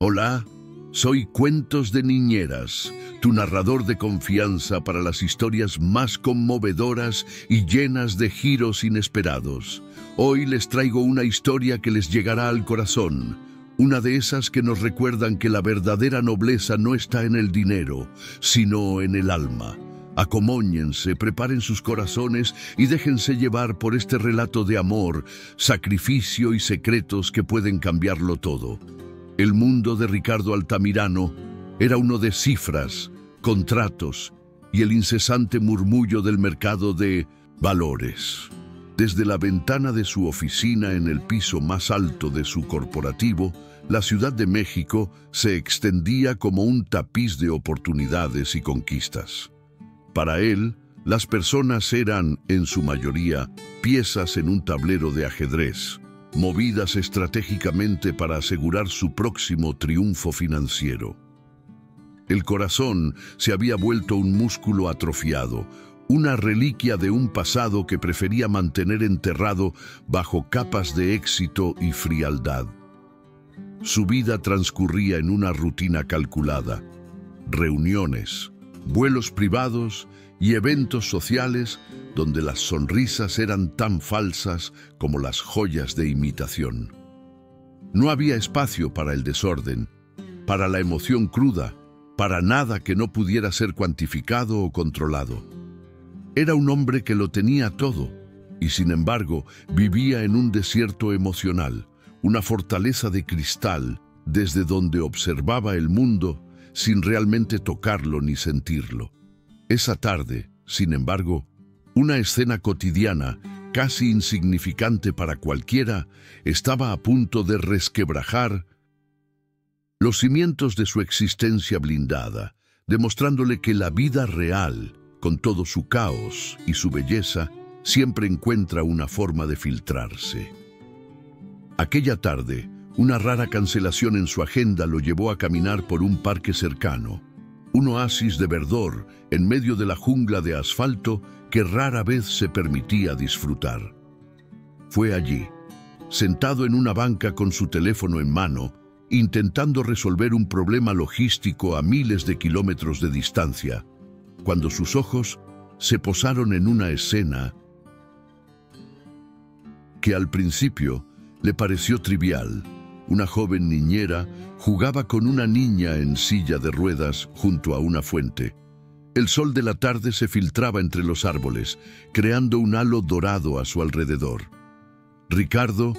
Hola, soy Cuentos de Niñeras, tu narrador de confianza para las historias más conmovedoras y llenas de giros inesperados. Hoy les traigo una historia que les llegará al corazón, una de esas que nos recuerdan que la verdadera nobleza no está en el dinero, sino en el alma. Acomóñense, preparen sus corazones y déjense llevar por este relato de amor, sacrificio y secretos que pueden cambiarlo todo. El mundo de Ricardo Altamirano era uno de cifras, contratos y el incesante murmullo del mercado de valores. Desde la ventana de su oficina en el piso más alto de su corporativo, la Ciudad de México se extendía como un tapiz de oportunidades y conquistas. Para él, las personas eran, en su mayoría, piezas en un tablero de ajedrez, movidas estratégicamente para asegurar su próximo triunfo financiero. El corazón se había vuelto un músculo atrofiado, una reliquia de un pasado que prefería mantener enterrado bajo capas de éxito y frialdad. Su vida transcurría en una rutina calculada: reuniones, vuelos privados y eventos sociales donde las sonrisas eran tan falsas como las joyas de imitación. No había espacio para el desorden, para la emoción cruda, para nada que no pudiera ser cuantificado o controlado. Era un hombre que lo tenía todo, y sin embargo vivía en un desierto emocional, una fortaleza de cristal desde donde observaba el mundo sin realmente tocarlo ni sentirlo. Esa tarde, sin embargo, una escena cotidiana, casi insignificante para cualquiera, estaba a punto de resquebrajar los cimientos de su existencia blindada, demostrándole que la vida real, con todo su caos y su belleza, siempre encuentra una forma de filtrarse. Aquella tarde, una rara cancelación en su agenda lo llevó a caminar por un parque cercano, un oasis de verdor en medio de la jungla de asfalto que rara vez se permitía disfrutar. Fue allí, sentado en una banca con su teléfono en mano, intentando resolver un problema logístico a miles de kilómetros de distancia, cuando sus ojos se posaron en una escena que al principio le pareció trivial. Una joven niñera jugaba con una niña en silla de ruedas junto a una fuente. El sol de la tarde se filtraba entre los árboles, creando un halo dorado a su alrededor. Ricardo,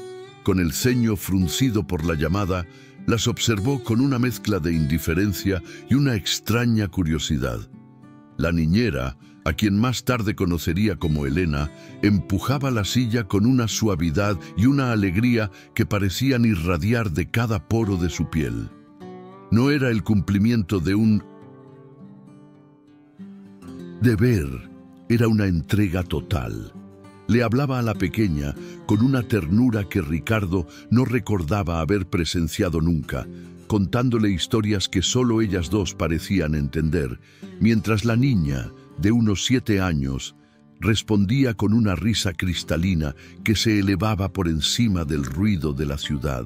con el ceño fruncido por la llamada, las observó con una mezcla de indiferencia y una extraña curiosidad. La niñera, a quien más tarde conocería como Elena, empujaba la silla con una suavidad y una alegría que parecían irradiar de cada poro de su piel. No era el cumplimiento de un deber, era una entrega total. Le hablaba a la pequeña con una ternura que Ricardo no recordaba haber presenciado nunca, contándole historias que solo ellas dos parecían entender, mientras la niña, de unos 7 años, respondía con una risa cristalina que se elevaba por encima del ruido de la ciudad,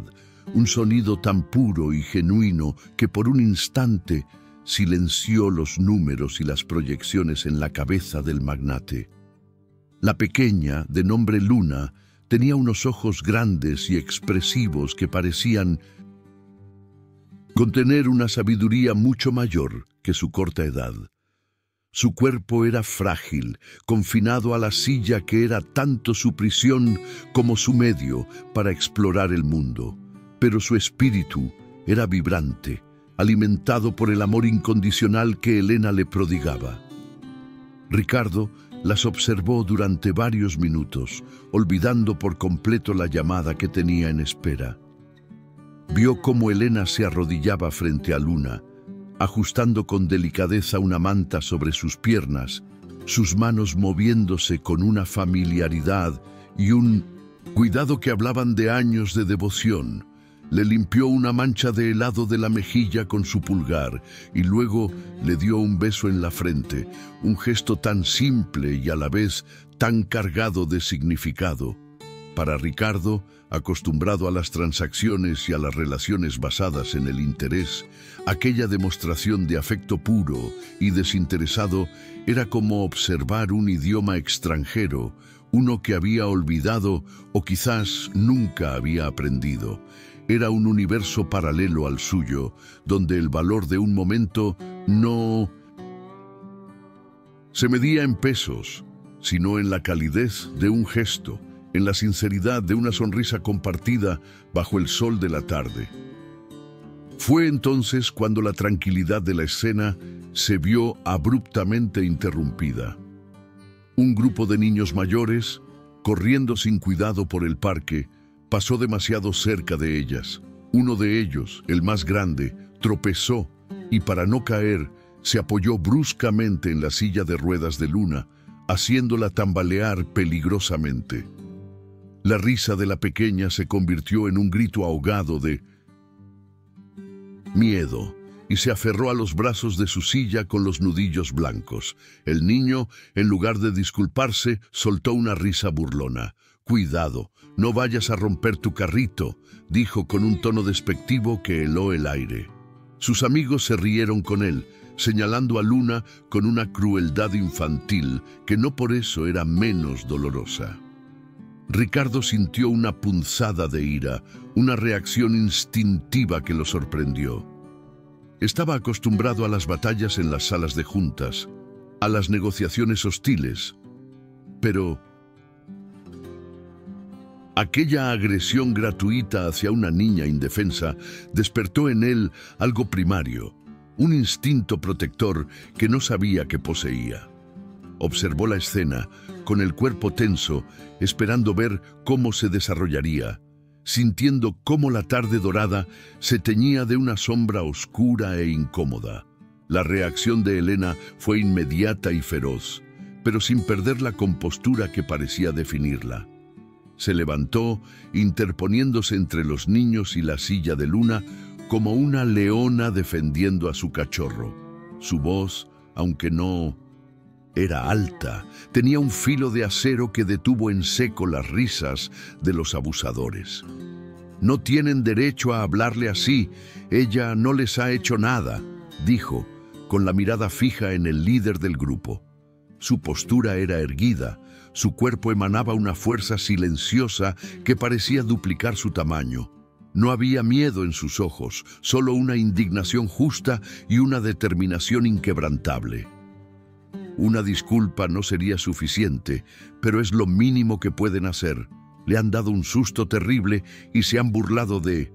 un sonido tan puro y genuino que por un instante silenció los números y las proyecciones en la cabeza del magnate. La pequeña, de nombre Luna, tenía unos ojos grandes y expresivos que parecían contener una sabiduría mucho mayor que su corta edad. Su cuerpo era frágil, confinado a la silla que era tanto su prisión como su medio para explorar el mundo, pero su espíritu era vibrante, alimentado por el amor incondicional que Elena le prodigaba. Ricardo las observó durante varios minutos, olvidando por completo la llamada que tenía en espera. Vio cómo Elena se arrodillaba frente a Luna, ajustando con delicadeza una manta sobre sus piernas, sus manos moviéndose con una familiaridad y un cuidado que hablaban de años de devoción. Le limpió una mancha de helado de la mejilla con su pulgar y luego le dio un beso en la frente, un gesto tan simple y a la vez tan cargado de significado. Para Ricardo, Acostumbrado a las transacciones y a las relaciones basadas en el interés, aquella demostración de afecto puro y desinteresado era como observar un idioma extranjero, uno que había olvidado o quizás nunca había aprendido. Era un universo paralelo al suyo, donde el valor de un momento no se medía en pesos, sino en la calidez de un gesto, en la sinceridad de una sonrisa compartida bajo el sol de la tarde. Fue entonces cuando la tranquilidad de la escena se vio abruptamente interrumpida. Un grupo de niños mayores, corriendo sin cuidado por el parque, pasó demasiado cerca de ellas. Uno de ellos, el más grande, tropezó y para no caer, se apoyó bruscamente en la silla de ruedas de Luna, haciéndola tambalear peligrosamente. La risa de la pequeña se convirtió en un grito ahogado de miedo y se aferró a los brazos de su silla con los nudillos blancos. El niño, en lugar de disculparse, soltó una risa burlona. «Cuidado, no vayas a romper tu carrito», dijo con un tono despectivo que heló el aire. Sus amigos se rieron con él, señalando a Luna con una crueldad infantil que no por eso era menos dolorosa. Ricardo sintió una punzada de ira, una reacción instintiva que lo sorprendió. Estaba acostumbrado a las batallas en las salas de juntas, a las negociaciones hostiles, pero aquella agresión gratuita hacia una niña indefensa despertó en él algo primario, un instinto protector que no sabía que poseía. Observó la escena, con el cuerpo tenso, esperando ver cómo se desarrollaría, sintiendo cómo la tarde dorada se teñía de una sombra oscura e incómoda. La reacción de Elena fue inmediata y feroz, pero sin perder la compostura que parecía definirla. Se levantó, interponiéndose entre los niños y la silla de Luna, como una leona defendiendo a su cachorro. Su voz, aunque no era alta, tenía un filo de acero que detuvo en seco las risas de los abusadores. «No tienen derecho a hablarle así, ella no les ha hecho nada», dijo, con la mirada fija en el líder del grupo. Su postura era erguida, su cuerpo emanaba una fuerza silenciosa que parecía duplicar su tamaño. No había miedo en sus ojos, solo una indignación justa y una determinación inquebrantable. Una disculpa no sería suficiente, pero es lo mínimo que pueden hacer. Le han dado un susto terrible y se han burlado de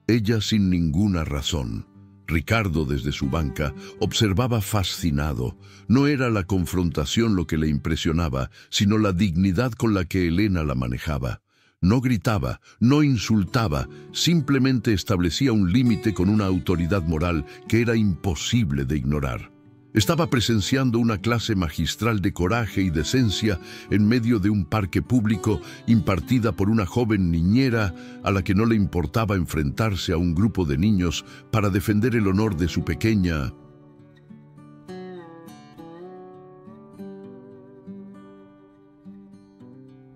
ella sin ninguna razón. Ricardo, desde su banca, observaba fascinado. No era la confrontación lo que le impresionaba, sino la dignidad con la que Elena la manejaba. No gritaba, no insultaba, simplemente establecía un límite con una autoridad moral que era imposible de ignorar. Estaba presenciando una clase magistral de coraje y decencia en medio de un parque público impartida por una joven niñera a la que no le importaba enfrentarse a un grupo de niños para defender el honor de su pequeña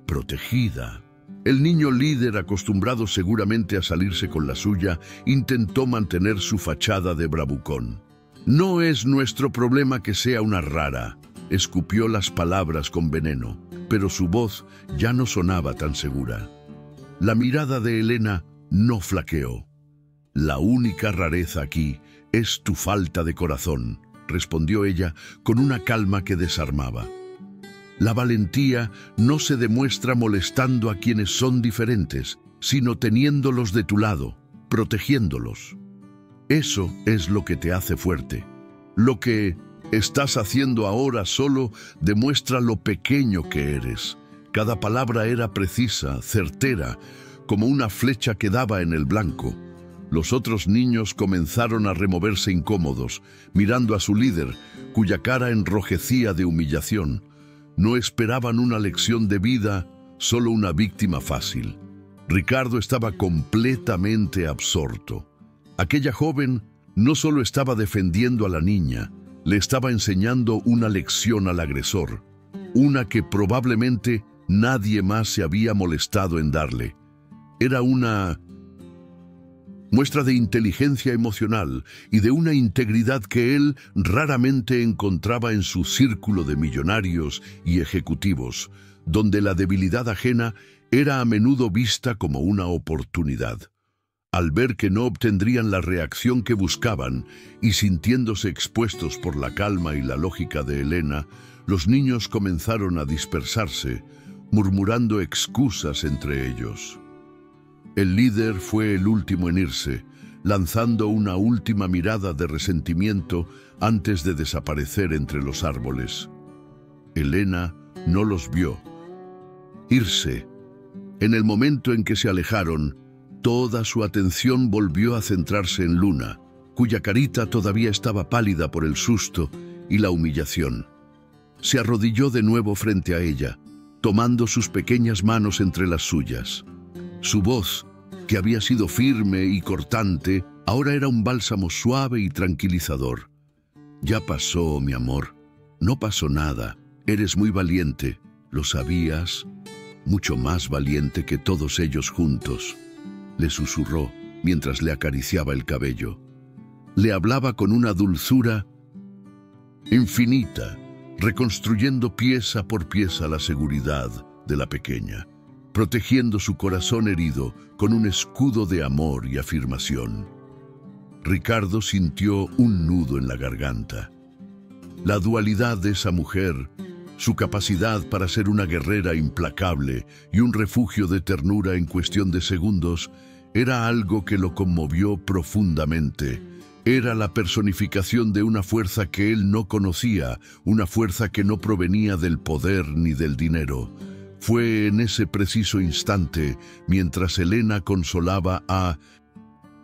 protegida. El niño líder, acostumbrado seguramente a salirse con la suya, intentó mantener su fachada de bravucón. «No es nuestro problema que sea una rara», escupió las palabras con veneno, pero su voz ya no sonaba tan segura. La mirada de Elena no flaqueó. «La única rareza aquí es tu falta de corazón», respondió ella con una calma que desarmaba. «La valentía no se demuestra molestando a quienes son diferentes, sino teniéndolos de tu lado, protegiéndolos. Eso es lo que te hace fuerte. Lo que estás haciendo ahora solo demuestra lo pequeño que eres». Cada palabra era precisa, certera, como una flecha que daba en el blanco. Los otros niños comenzaron a removerse incómodos, mirando a su líder, cuya cara enrojecía de humillación. No esperaban una lección de vida, solo una víctima fácil. Ricardo estaba completamente absorto. Aquella joven no solo estaba defendiendo a la niña, le estaba enseñando una lección al agresor, una que probablemente Nadie más se había molestado en darle. Era una muestra de inteligencia emocional y de una integridad que él raramente encontraba en su círculo de millonarios y ejecutivos, donde la debilidad ajena era a menudo vista como una oportunidad. Al ver que no obtendrían la reacción que buscaban y sintiéndose expuestos por la calma y la lógica de Elena, los niños comenzaron a dispersarse, murmurando excusas entre ellos. El líder fue el último en irse, lanzando una última mirada de resentimiento antes de desaparecer entre los árboles. Elena no los vio irse. En el momento en que se alejaron, toda su atención volvió a centrarse en Luna, cuya carita todavía estaba pálida por el susto y la humillación. Se arrodilló de nuevo frente a ella, tomando sus pequeñas manos entre las suyas. Su voz, que había sido firme y cortante, ahora era un bálsamo suave y tranquilizador. «Ya pasó, mi amor. No pasó nada. Eres muy valiente. ¿Lo sabías? Mucho más valiente que todos ellos juntos», le susurró mientras le acariciaba el cabello. Le hablaba con una dulzura infinita, reconstruyendo pieza por pieza la seguridad de la pequeña, protegiendo su corazón herido con un escudo de amor y afirmación. Ricardo sintió un nudo en la garganta. La dualidad de esa mujer, su capacidad para ser una guerrera implacable y un refugio de ternura en cuestión de segundos, era algo que lo conmovió profundamente. Era la personificación de una fuerza que él no conocía, una fuerza que no provenía del poder ni del dinero. Fue en ese preciso instante, mientras Elena consolaba a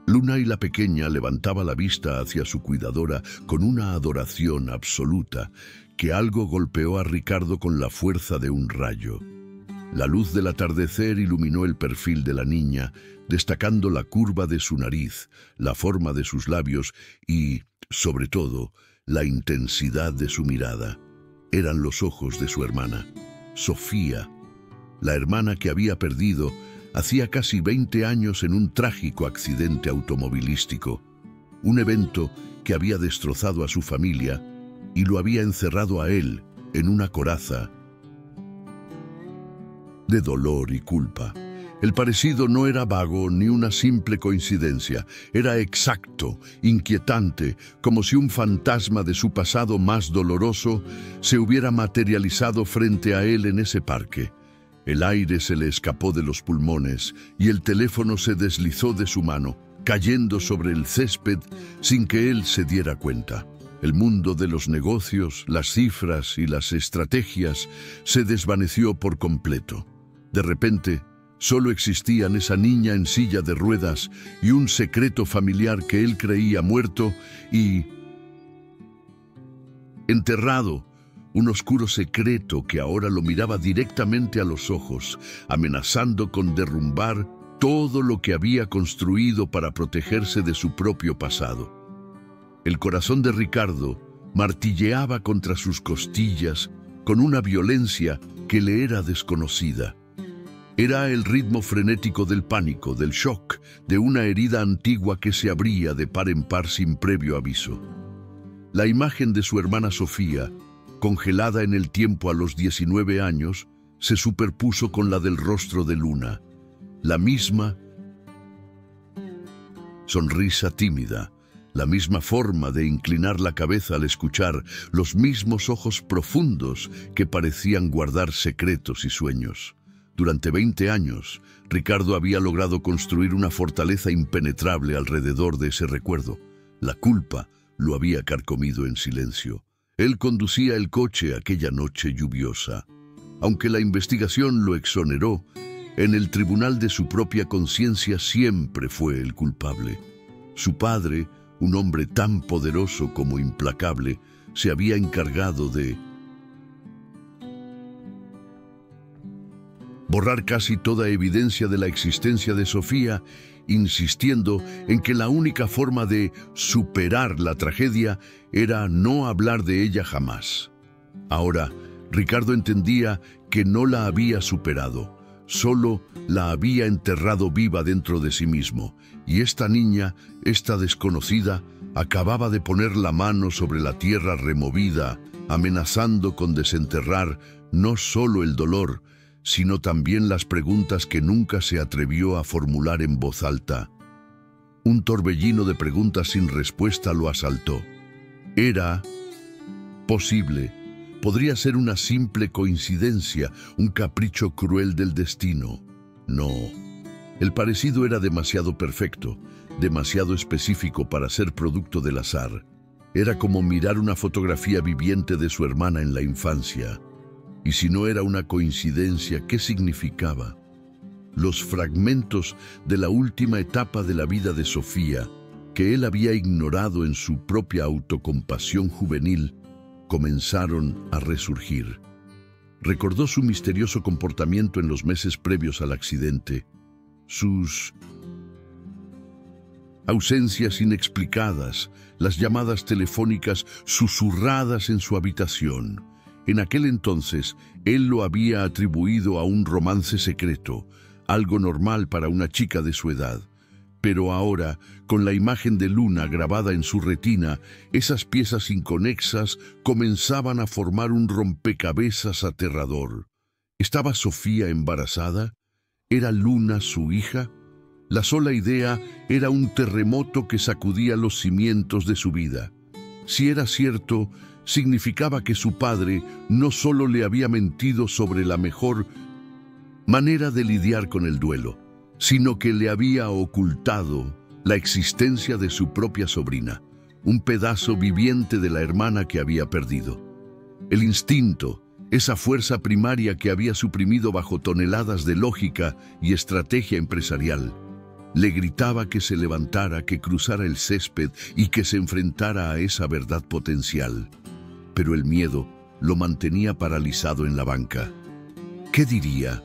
Luna y la pequeña levantaba la vista hacia su cuidadora con una adoración absoluta, que algo golpeó a Ricardo con la fuerza de un rayo. La luz del atardecer iluminó el perfil de la niña, destacando la curva de su nariz, la forma de sus labios y, sobre todo, la intensidad de su mirada. Eran los ojos de su hermana, Sofía, la hermana que había perdido hacía casi 20 años en un trágico accidente automovilístico, un evento que había destrozado a su familia y lo había encerrado a él en una coraza de dolor y culpa. El parecido no era vago ni una simple coincidencia, era exacto, inquietante, como si un fantasma de su pasado más doloroso se hubiera materializado frente a él en ese parque. El aire se le escapó de los pulmones y el teléfono se deslizó de su mano, cayendo sobre el césped sin que él se diera cuenta. El mundo de los negocios, las cifras y las estrategias se desvaneció por completo. De repente, solo existían esa niña en silla de ruedas y un secreto familiar que él creía muerto y enterrado, un oscuro secreto que ahora lo miraba directamente a los ojos, amenazando con derrumbar todo lo que había construido para protegerse de su propio pasado. El corazón de Ricardo martilleaba contra sus costillas con una violencia que le era desconocida. Era el ritmo frenético del pánico, del shock, de una herida antigua que se abría de par en par sin previo aviso. La imagen de su hermana Sofía, congelada en el tiempo a los 19 años, se superpuso con la del rostro de Luna. La misma sonrisa tímida, la misma forma de inclinar la cabeza al escuchar, los mismos ojos profundos que parecían guardar secretos y sueños. Durante 20 años, Ricardo había logrado construir una fortaleza impenetrable alrededor de ese recuerdo. La culpa lo había carcomido en silencio. Él conducía el coche aquella noche lluviosa. Aunque la investigación lo exoneró, en el tribunal de su propia conciencia siempre fue el culpable. Su padre, un hombre tan poderoso como implacable, se había encargado de borrar casi toda evidencia de la existencia de Sofía, insistiendo en que la única forma de superar la tragedia era no hablar de ella jamás. Ahora, Ricardo entendía que no la había superado, solo la había enterrado viva dentro de sí mismo, y esta niña, esta desconocida, acababa de poner la mano sobre la tierra removida, amenazando con desenterrar no solo el dolor, sino también las preguntas que nunca se atrevió a formular en voz alta. Un torbellino de preguntas sin respuesta lo asaltó. ¿Era posible? ¿Podría ser una simple coincidencia, un capricho cruel del destino? No. El parecido era demasiado perfecto, demasiado específico para ser producto del azar. Era como mirar una fotografía viviente de su hermana en la infancia. Y si no era una coincidencia, ¿qué significaba? Los fragmentos de la última etapa de la vida de Sofía, que él había ignorado en su propia autocompasión juvenil, comenzaron a resurgir. Recordó su misterioso comportamiento en los meses previos al accidente, sus ausencias inexplicadas, las llamadas telefónicas susurradas en su habitación. En aquel entonces, él lo había atribuido a un romance secreto, algo normal para una chica de su edad. Pero ahora, con la imagen de Luna grabada en su retina, esas piezas inconexas comenzaban a formar un rompecabezas aterrador. ¿Estaba Sofía embarazada? ¿Era Luna su hija? La sola idea era un terremoto que sacudía los cimientos de su vida. Si era cierto, significaba que su padre no solo le había mentido sobre la mejor manera de lidiar con el duelo, sino que le había ocultado la existencia de su propia sobrina, un pedazo viviente de la hermana que había perdido. El instinto, esa fuerza primaria que había suprimido bajo toneladas de lógica y estrategia empresarial, le gritaba que se levantara, que cruzara el césped y que se enfrentara a esa verdad potencial. Pero el miedo lo mantenía paralizado en la banca. ¿Qué diría?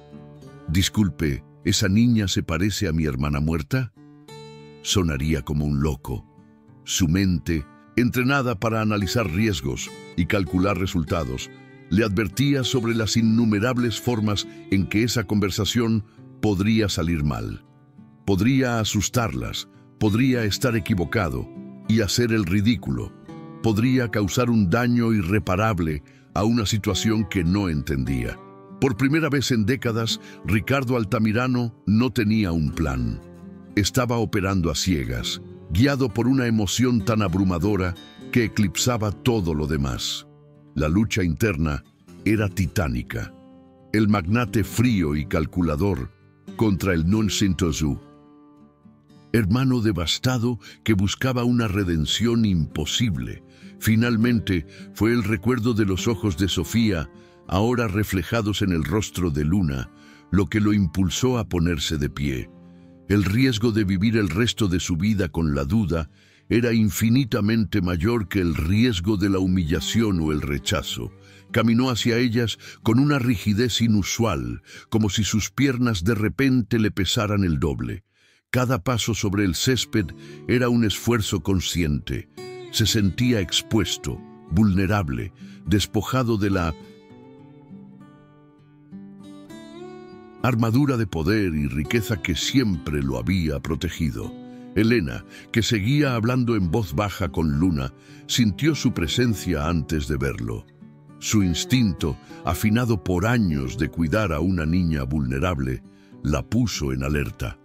Disculpe, ¿esa niña se parece a mi hermana muerta? Sonaría como un loco. Su mente, entrenada para analizar riesgos y calcular resultados, le advertía sobre las innumerables formas en que esa conversación podría salir mal. Podría asustarlas, podría estar equivocado y hacer el ridículo. Podría causar un daño irreparable a una situación que no entendía. Por primera vez en décadas, Ricardo Altamirano no tenía un plan. Estaba operando a ciegas, guiado por una emoción tan abrumadora que eclipsaba todo lo demás. La lucha interna era titánica. El magnate frío y calculador contra el non-Shintozu, hermano devastado que buscaba una redención imposible. Finalmente, fue el recuerdo de los ojos de Sofía, ahora reflejados en el rostro de Luna, lo que lo impulsó a ponerse de pie. El riesgo de vivir el resto de su vida con la duda era infinitamente mayor que el riesgo de la humillación o el rechazo. Caminó hacia ellas con una rigidez inusual, como si sus piernas de repente le pesaran el doble. Cada paso sobre el césped era un esfuerzo consciente. Se sentía expuesto, vulnerable, despojado de la armadura de poder y riqueza que siempre lo había protegido. Elena, que seguía hablando en voz baja con Luna, sintió su presencia antes de verlo. Su instinto, afinado por años de cuidar a una niña vulnerable, la puso en alerta.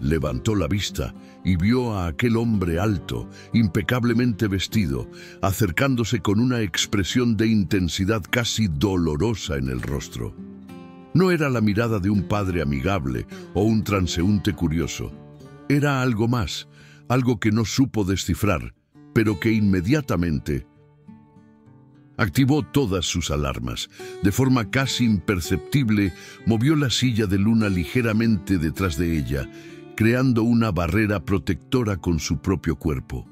Levantó la vista y vio a aquel hombre alto, impecablemente vestido, acercándose con una expresión de intensidad casi dolorosa en el rostro. No era la mirada de un padre amigable o un transeúnte curioso. Era algo más, algo que no supo descifrar, pero que inmediatamente activó todas sus alarmas. De forma casi imperceptible, movió la silla de Luna ligeramente detrás de ella, creando una barrera protectora con su propio cuerpo.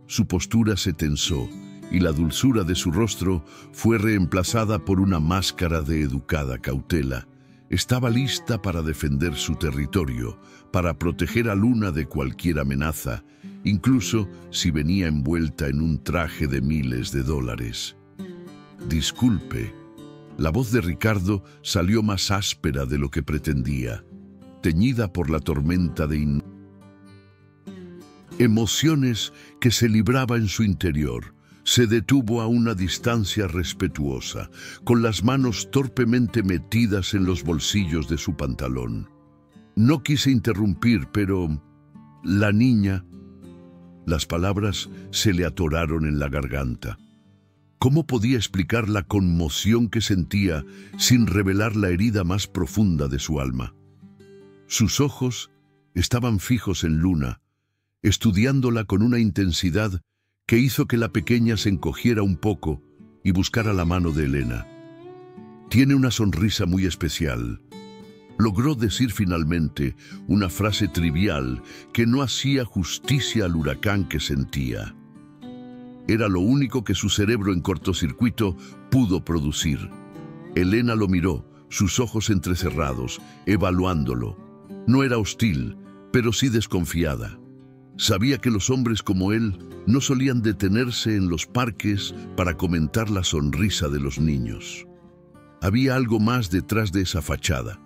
Su postura se tensó y la dulzura de su rostro fue reemplazada por una máscara de educada cautela. Estaba lista para defender su territorio, para proteger a Luna de cualquier amenaza, incluso si venía envuelta en un traje de miles de dólares. Disculpe. La voz de Ricardo salió más áspera de lo que pretendía, teñida por la tormenta de emociones que se libraba en su interior. Se detuvo a una distancia respetuosa, con las manos torpemente metidas en los bolsillos de su pantalón. No quise interrumpir, pero la niña... Las palabras se le atoraron en la garganta. ¿Cómo podía explicar la conmoción que sentía sin revelar la herida más profunda de su alma? Sus ojos estaban fijos en Luna, estudiándola con una intensidad que hizo que la pequeña se encogiera un poco y buscara la mano de Elena. Tiene una sonrisa muy especial. Logró decir finalmente una frase trivial que no hacía justicia al huracán que sentía. Era lo único que su cerebro en cortocircuito pudo producir. Elena lo miró, sus ojos entrecerrados, evaluándolo. No era hostil, pero sí desconfiada. Sabía que los hombres como él no solían detenerse en los parques para comentar la sonrisa de los niños. Había algo más detrás de esa fachada,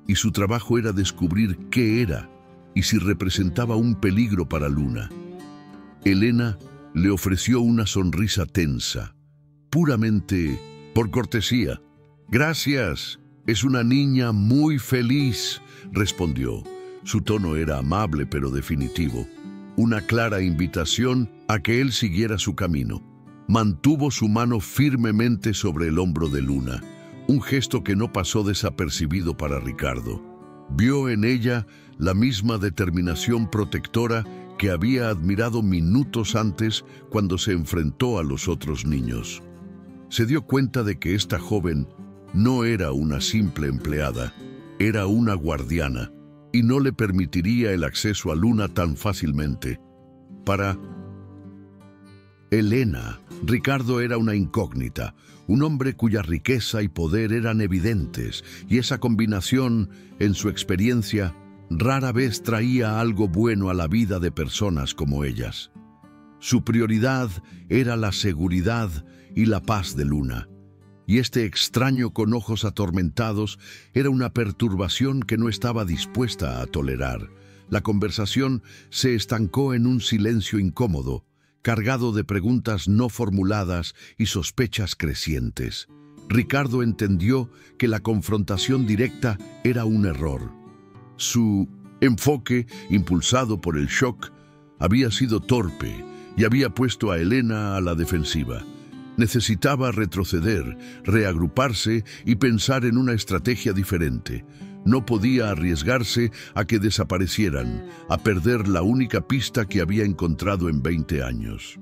y su trabajo era descubrir qué era y si representaba un peligro para Luna. Elena le ofreció una sonrisa tensa, puramente por cortesía. «Gracias, es una niña muy feliz», respondió. Su tono era amable pero definitivo, una clara invitación a que él siguiera su camino. Mantuvo su mano firmemente sobre el hombro de Luna, un gesto que no pasó desapercibido para Ricardo. Vio en ella la misma determinación protectora que había admirado minutos antes cuando se enfrentó a los otros niños. Se dio cuenta de que esta joven no era una simple empleada, era una guardiana, y no le permitiría el acceso a Luna tan fácilmente. Para Elena, Ricardo era una incógnita, un hombre cuya riqueza y poder eran evidentes, y esa combinación, en su experiencia, rara vez traía algo bueno a la vida de personas como ellas. Su prioridad era la seguridad y la paz de Luna, y este extraño con ojos atormentados era una perturbación que no estaba dispuesta a tolerar. La conversación se estancó en un silencio incómodo, cargado de preguntas no formuladas y sospechas crecientes. Ricardo entendió que la confrontación directa era un error. Su enfoque, impulsado por el shock, había sido torpe y había puesto a Elena a la defensiva. Necesitaba retroceder, reagruparse y pensar en una estrategia diferente. No podía arriesgarse a que desaparecieran, a perder la única pista que había encontrado en 20 años.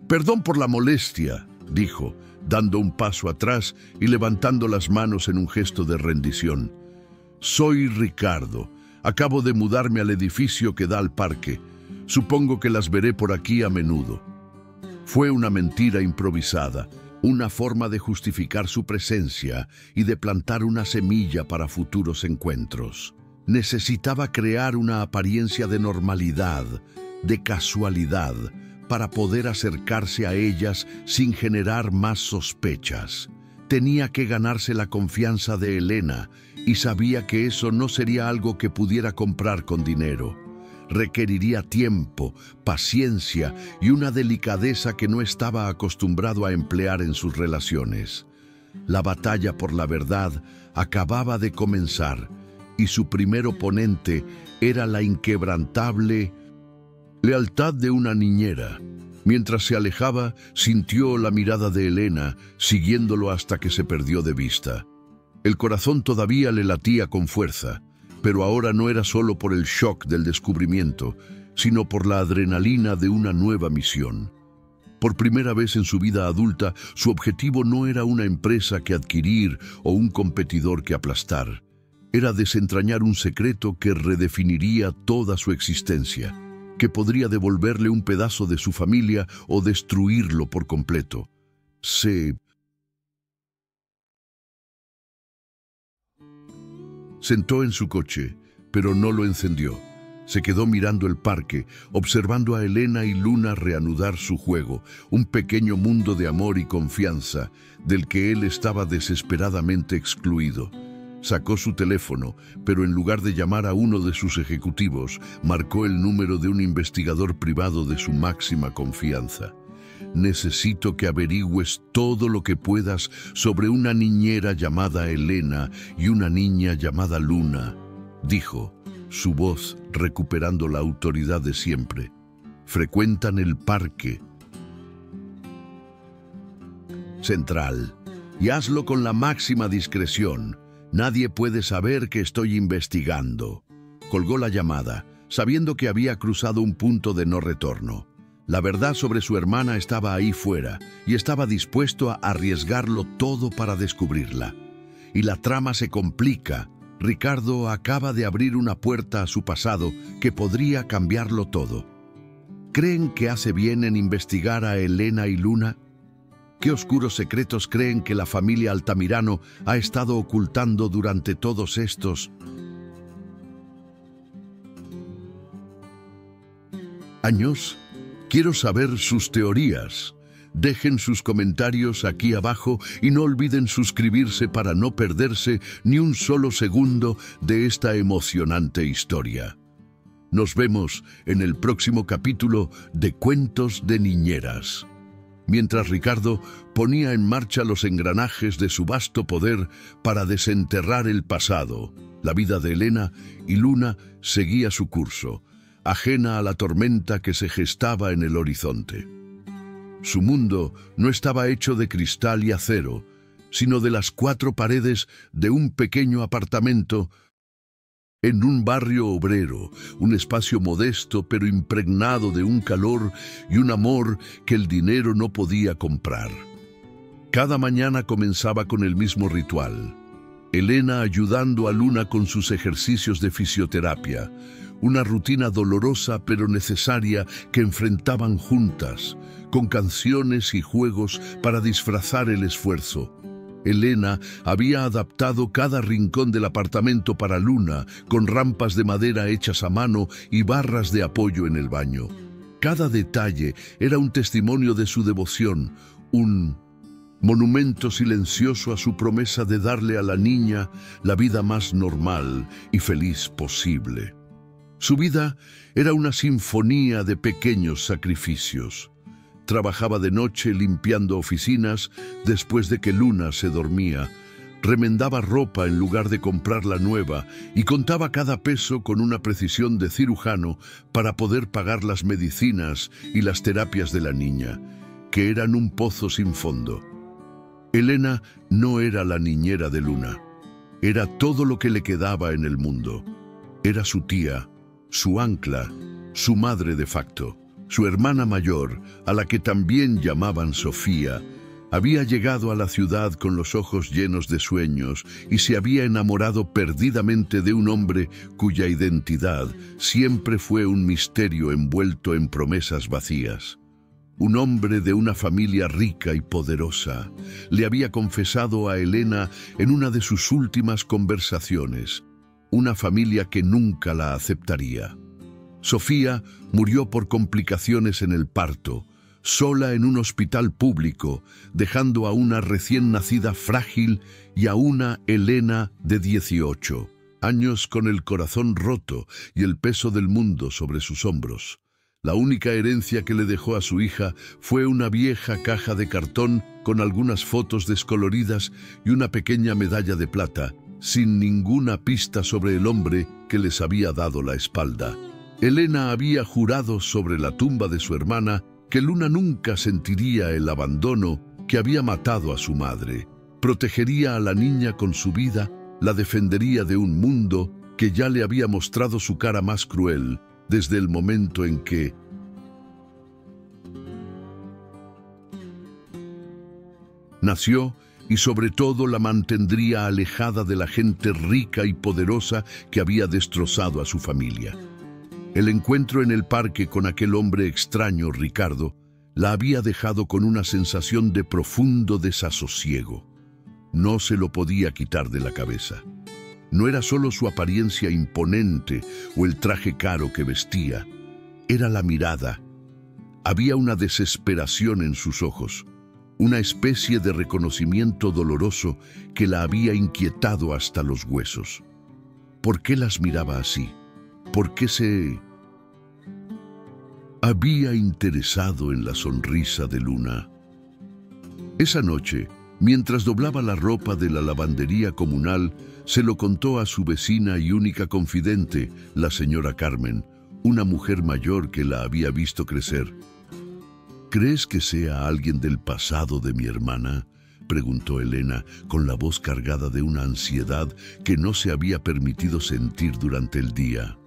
«Perdón por la molestia», dijo, dando un paso atrás y levantando las manos en un gesto de rendición. «Soy Ricardo. Acabo de mudarme al edificio que da al parque. Supongo que las veré por aquí a menudo». Fue una mentira improvisada, una forma de justificar su presencia y de plantar una semilla para futuros encuentros. Necesitaba crear una apariencia de normalidad, de casualidad, para poder acercarse a ellas sin generar más sospechas. Tenía que ganarse la confianza de Elena y sabía que eso no sería algo que pudiera comprar con dinero. Requeriría tiempo, paciencia y una delicadeza que no estaba acostumbrado a emplear en sus relaciones. La batalla por la verdad acababa de comenzar y su primer oponente era la inquebrantable lealtad de una niñera. Mientras se alejaba, sintió la mirada de Elena, siguiéndolo hasta que se perdió de vista. El corazón todavía le latía con fuerza, pero ahora no era solo por el shock del descubrimiento, sino por la adrenalina de una nueva misión. Por primera vez en su vida adulta, su objetivo no era una empresa que adquirir o un competidor que aplastar. Era desentrañar un secreto que redefiniría toda su existencia, que podría devolverle un pedazo de su familia o destruirlo por completo. Se sentó en su coche, pero no lo encendió. Se quedó mirando el parque, observando a Elena y Luna reanudar su juego, un pequeño mundo de amor y confianza del que él estaba desesperadamente excluido. Sacó su teléfono, pero en lugar de llamar a uno de sus ejecutivos, marcó el número de un investigador privado de su máxima confianza. Necesito que averigües todo lo que puedas sobre una niñera llamada Elena y una niña llamada Luna, dijo, su voz recuperando la autoridad de siempre. Frecuentan el parque central y hazlo con la máxima discreción. Nadie puede saber que estoy investigando. Colgó la llamada, sabiendo que había cruzado un punto de no retorno. La verdad sobre su hermana estaba ahí fuera y estaba dispuesto a arriesgarlo todo para descubrirla. Y la trama se complica. Ricardo acaba de abrir una puerta a su pasado que podría cambiarlo todo. ¿Creen que hace bien en investigar a Elena y Luna? ¿Qué oscuros secretos creen que la familia Altamirano ha estado ocultando durante todos estos años? Quiero saber sus teorías. Dejen sus comentarios aquí abajo y no olviden suscribirse para no perderse ni un solo segundo de esta emocionante historia. Nos vemos en el próximo capítulo de Cuentos de Niñeras. Mientras Ricardo ponía en marcha los engranajes de su vasto poder para desenterrar el pasado, la vida de Elena y Luna seguía su curso, ajena a la tormenta que se gestaba en el horizonte. Su mundo no estaba hecho de cristal y acero, sino de las 4 paredes de un pequeño apartamento en un barrio obrero, un espacio modesto pero impregnado de un calor y un amor que el dinero no podía comprar. Cada mañana comenzaba con el mismo ritual. Elena ayudando a Luna con sus ejercicios de fisioterapia, una rutina dolorosa pero necesaria que enfrentaban juntas, con canciones y juegos para disfrazar el esfuerzo. Elena había adaptado cada rincón del apartamento para Luna, con rampas de madera hechas a mano y barras de apoyo en el baño. Cada detalle era un testimonio de su devoción, un monumento silencioso a su promesa de darle a la niña la vida más normal y feliz posible. Su vida era una sinfonía de pequeños sacrificios. Trabajaba de noche limpiando oficinas después de que Luna se dormía, remendaba ropa en lugar de comprarla nueva y contaba cada peso con una precisión de cirujano para poder pagar las medicinas y las terapias de la niña, que eran un pozo sin fondo. Elena no era la niñera de Luna, era todo lo que le quedaba en el mundo. Era su tía, su ancla, su madre de facto. Su hermana mayor, a la que también llamaban Sofía, había llegado a la ciudad con los ojos llenos de sueños y se había enamorado perdidamente de un hombre cuya identidad siempre fue un misterio envuelto en promesas vacías. Un hombre de una familia rica y poderosa le había confesado a Elena en una de sus últimas conversaciones, una familia que nunca la aceptaría. Sofía murió por complicaciones en el parto, sola en un hospital público, dejando a una recién nacida frágil y a una Elena de 18 años con el corazón roto y el peso del mundo sobre sus hombros. La única herencia que le dejó a su hija fue una vieja caja de cartón con algunas fotos descoloridas y una pequeña medalla de plata, sin ninguna pista sobre el hombre que les había dado la espalda. Elena había jurado sobre la tumba de su hermana que Luna nunca sentiría el abandono que había matado a su madre. Protegería a la niña con su vida, la defendería de un mundo que ya le había mostrado su cara más cruel desde el momento en que nació, y sobre todo la mantendría alejada de la gente rica y poderosa que había destrozado a su familia. El encuentro en el parque con aquel hombre extraño, Ricardo, la había dejado con una sensación de profundo desasosiego. No se lo podía quitar de la cabeza. No era solo su apariencia imponente o el traje caro que vestía, era la mirada. Había una desesperación en sus ojos, una especie de reconocimiento doloroso que la había inquietado hasta los huesos. ¿Por qué las miraba así? ¿Por qué se había interesado en la sonrisa de Luna? Esa noche, mientras doblaba la ropa de la lavandería comunal, se lo contó a su vecina y única confidente, la señora Carmen, una mujer mayor que la había visto crecer. ¿Crees que sea alguien del pasado de mi hermana?, preguntó Elena, con la voz cargada de una ansiedad que no se había permitido sentir durante el día.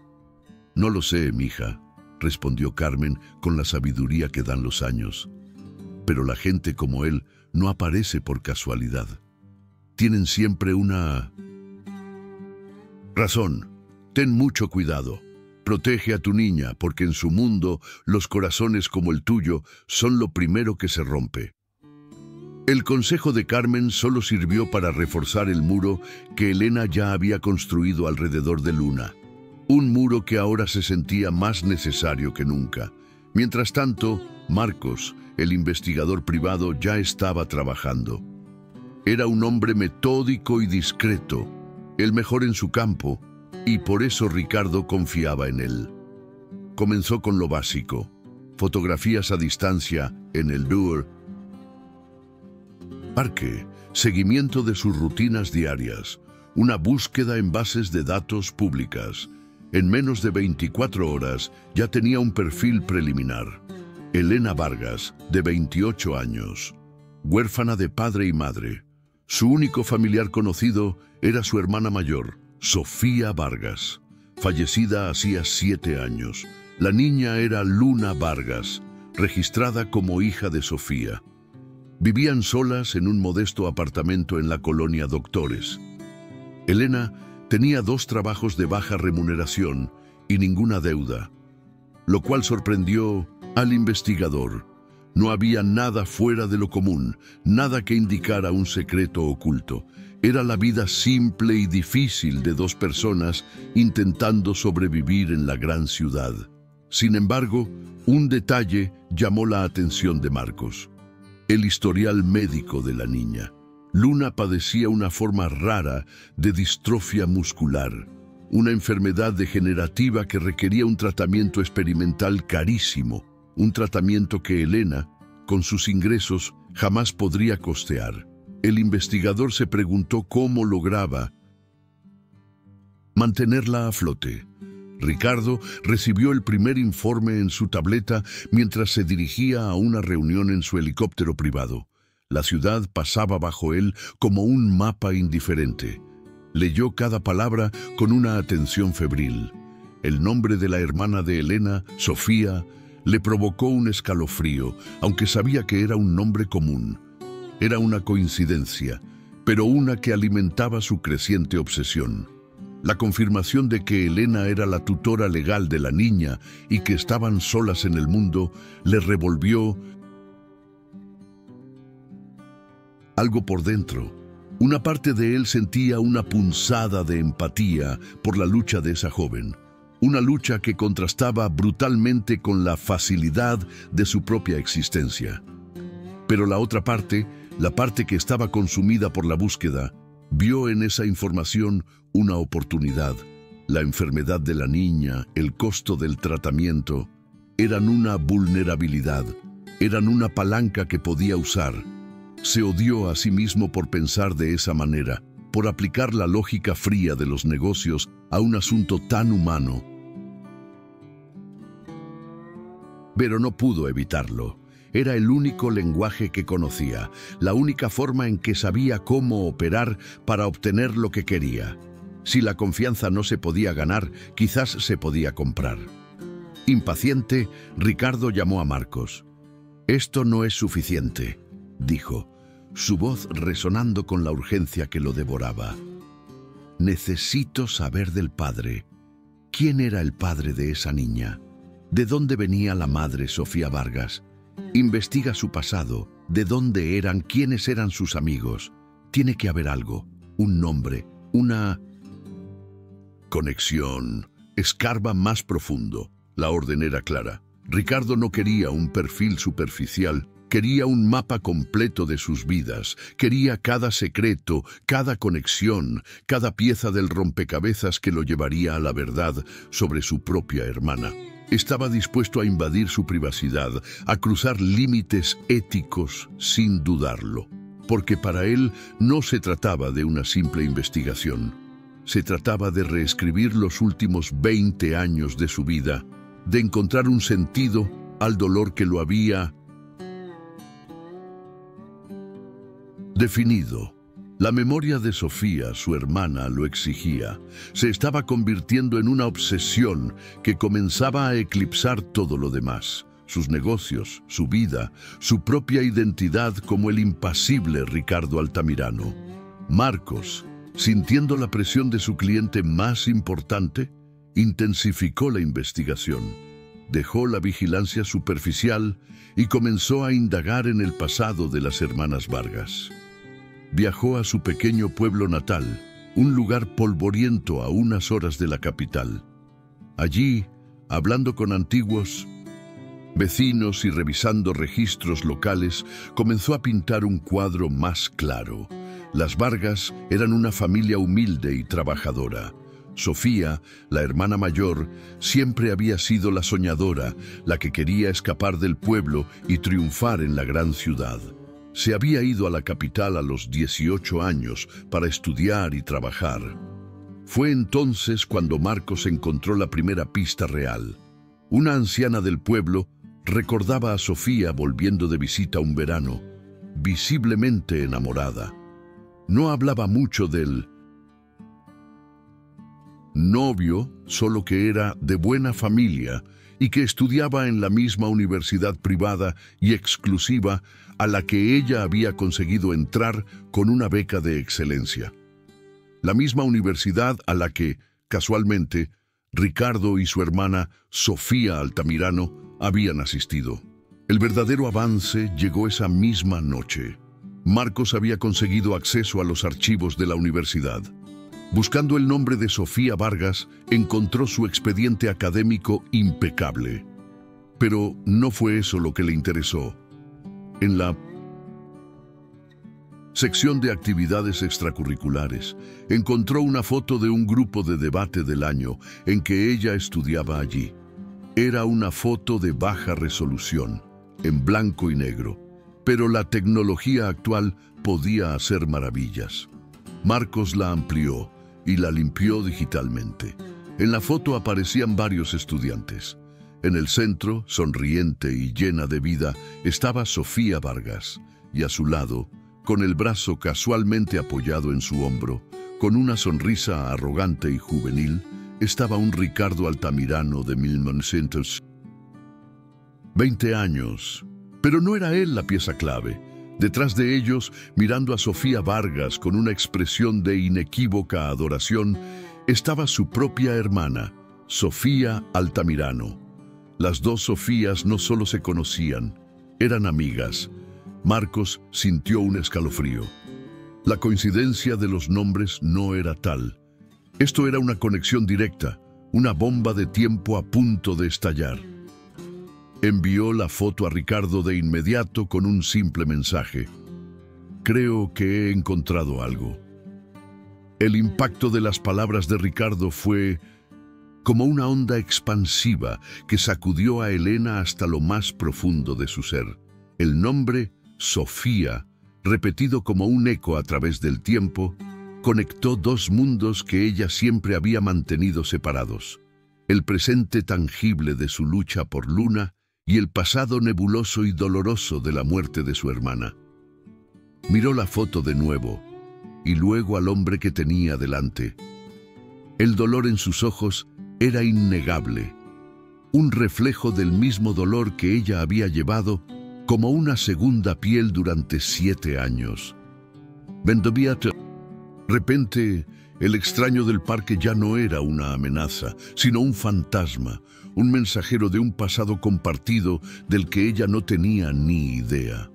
No lo sé, mija, respondió Carmen con la sabiduría que dan los años. Pero la gente como él no aparece por casualidad. Tienen siempre una razón. Ten mucho cuidado. Protege a tu niña, porque en su mundo los corazones como el tuyo son lo primero que se rompe. El consejo de Carmen solo sirvió para reforzar el muro que Elena ya había construido alrededor de Luna. Un muro que ahora se sentía más necesario que nunca. Mientras tanto, Marcos, el investigador privado, ya estaba trabajando. Era un hombre metódico y discreto, el mejor en su campo, y por eso Ricardo confiaba en él. Comenzó con lo básico: fotografías a distancia en el Louvre, parque, seguimiento de sus rutinas diarias, una búsqueda en bases de datos públicas. En menos de 24 horas ya tenía un perfil preliminar. Elena Vargas, de 28 años, huérfana de padre y madre. Su único familiar conocido era su hermana mayor, Sofía Vargas, fallecida hacía 7 años. La niña era Luna Vargas, registrada como hija de Sofía. Vivían solas en un modesto apartamento en la colonia Doctores. Elena tenía 2 trabajos de baja remuneración y ninguna deuda, lo cual sorprendió al investigador. No había nada fuera de lo común, nada que indicara un secreto oculto. Era la vida simple y difícil de 2 personas intentando sobrevivir en la gran ciudad. Sin embargo, un detalle llamó la atención de Marcos: el historial médico de la niña. Luna padecía una forma rara de distrofia muscular, una enfermedad degenerativa que requería un tratamiento experimental carísimo, un tratamiento que Elena, con sus ingresos, jamás podría costear. El investigador se preguntó cómo lograba mantenerla a flote. Ricardo recibió el primer informe en su tableta mientras se dirigía a una reunión en su helicóptero privado. La ciudad pasaba bajo él como un mapa indiferente. Leyó cada palabra con una atención febril. El nombre de la hermana de Elena, Sofía, le provocó un escalofrío, aunque sabía que era un nombre común. Era una coincidencia, pero una que alimentaba su creciente obsesión. La confirmación de que Elena era la tutora legal de la niña y que estaban solas en el mundo le revolvió algo por dentro. Una parte de él sentía una punzada de empatía por la lucha de esa joven, una lucha que contrastaba brutalmente con la facilidad de su propia existencia. Pero la otra parte, la parte que estaba consumida por la búsqueda, vio en esa información una oportunidad. La enfermedad de la niña, el costo del tratamiento, eran una vulnerabilidad, eran una palanca que podía usar. Se odió a sí mismo por pensar de esa manera, por aplicar la lógica fría de los negocios a un asunto tan humano. Pero no pudo evitarlo. Era el único lenguaje que conocía, la única forma en que sabía cómo operar para obtener lo que quería. Si la confianza no se podía ganar, quizás se podía comprar. Impaciente, Ricardo llamó a Marcos. «Esto no es suficiente», dijo, su voz resonando con la urgencia que lo devoraba. «Necesito saber del padre. ¿Quién era el padre de esa niña? ¿De dónde venía la madre, Sofía Vargas? Investiga su pasado, de dónde eran, quiénes eran sus amigos. Tiene que haber algo, un nombre, una Conexión. Escarba más profundo. La orden era clara. Ricardo no quería un perfil superficial, quería un mapa completo de sus vidas, quería cada secreto, cada conexión, cada pieza del rompecabezas que lo llevaría a la verdad sobre su propia hermana. Estaba dispuesto a invadir su privacidad, a cruzar límites éticos sin dudarlo, porque para él no se trataba de una simple investigación. Se trataba de reescribir los últimos 20 años de su vida, de encontrar un sentido al dolor que lo había definido. La memoria de Sofía, su hermana, lo exigía. Se estaba convirtiendo en una obsesión que comenzaba a eclipsar todo lo demás. Sus negocios, su vida, su propia identidad como el impasible Ricardo Altamirano. Marcos, sintiendo la presión de su cliente más importante, intensificó la investigación. Dejó la vigilancia superficial y comenzó a indagar en el pasado de las hermanas Vargas. Viajó a su pequeño pueblo natal, un lugar polvoriento a unas horas de la capital. Allí, hablando con antiguos vecinos y revisando registros locales, comenzó a pintar un cuadro más claro. Las Vargas eran una familia humilde y trabajadora. Sofía, la hermana mayor, siempre había sido la soñadora, la que quería escapar del pueblo y triunfar en la gran ciudad. Se había ido a la capital a los 18 años para estudiar y trabajar. Fue entonces cuando Marcos encontró la primera pista real. Una anciana del pueblo recordaba a Sofía volviendo de visita un verano, visiblemente enamorada. No hablaba mucho del novio, solo que era de buena familia y que estudiaba en la misma universidad privada y exclusiva a la que ella había conseguido entrar con una beca de excelencia. La misma universidad a la que, casualmente, Ricardo y su hermana Sofía Altamirano habían asistido. El verdadero avance llegó esa misma noche. Marcos había conseguido acceso a los archivos de la universidad. Buscando el nombre de Sofía Vargas, encontró su expediente académico impecable. Pero no fue eso lo que le interesó. En la sección de actividades extracurriculares, encontró una foto de un grupo de debate del año en que ella estudiaba allí. Era una foto de baja resolución, en blanco y negro, pero la tecnología actual podía hacer maravillas. Marcos la amplió y la limpió digitalmente. En la foto aparecían varios estudiantes. En el centro, sonriente y llena de vida, estaba Sofía Vargas, y a su lado, con el brazo casualmente apoyado en su hombro, con una sonrisa arrogante y juvenil, estaba un Ricardo Altamirano de 1920 años. Pero no era él la pieza clave. Detrás de ellos, mirando a Sofía Vargas con una expresión de inequívoca adoración, estaba su propia hermana, Sofía Altamirano. Las dos Sofías no solo se conocían, eran amigas. Marcos sintió un escalofrío. La coincidencia de los nombres no era tal. Esto era una conexión directa, una bomba de tiempo a punto de estallar. Envió la foto a Ricardo de inmediato con un simple mensaje. Creo que he encontrado algo. El impacto de las palabras de Ricardo fue como una onda expansiva que sacudió a Elena hasta lo más profundo de su ser. El nombre Sofía, repetido como un eco a través del tiempo, conectó dos mundos que ella siempre había mantenido separados. El presente tangible de su lucha por Luna y el pasado nebuloso y doloroso de la muerte de su hermana. Miró la foto de nuevo, y luego al hombre que tenía delante. El dolor en sus ojos era innegable, un reflejo del mismo dolor que ella había llevado como una segunda piel durante 7 años. De repente, el extraño del parque ya no era una amenaza, sino un fantasma, un mensajero de un pasado compartido del que ella no tenía ni idea.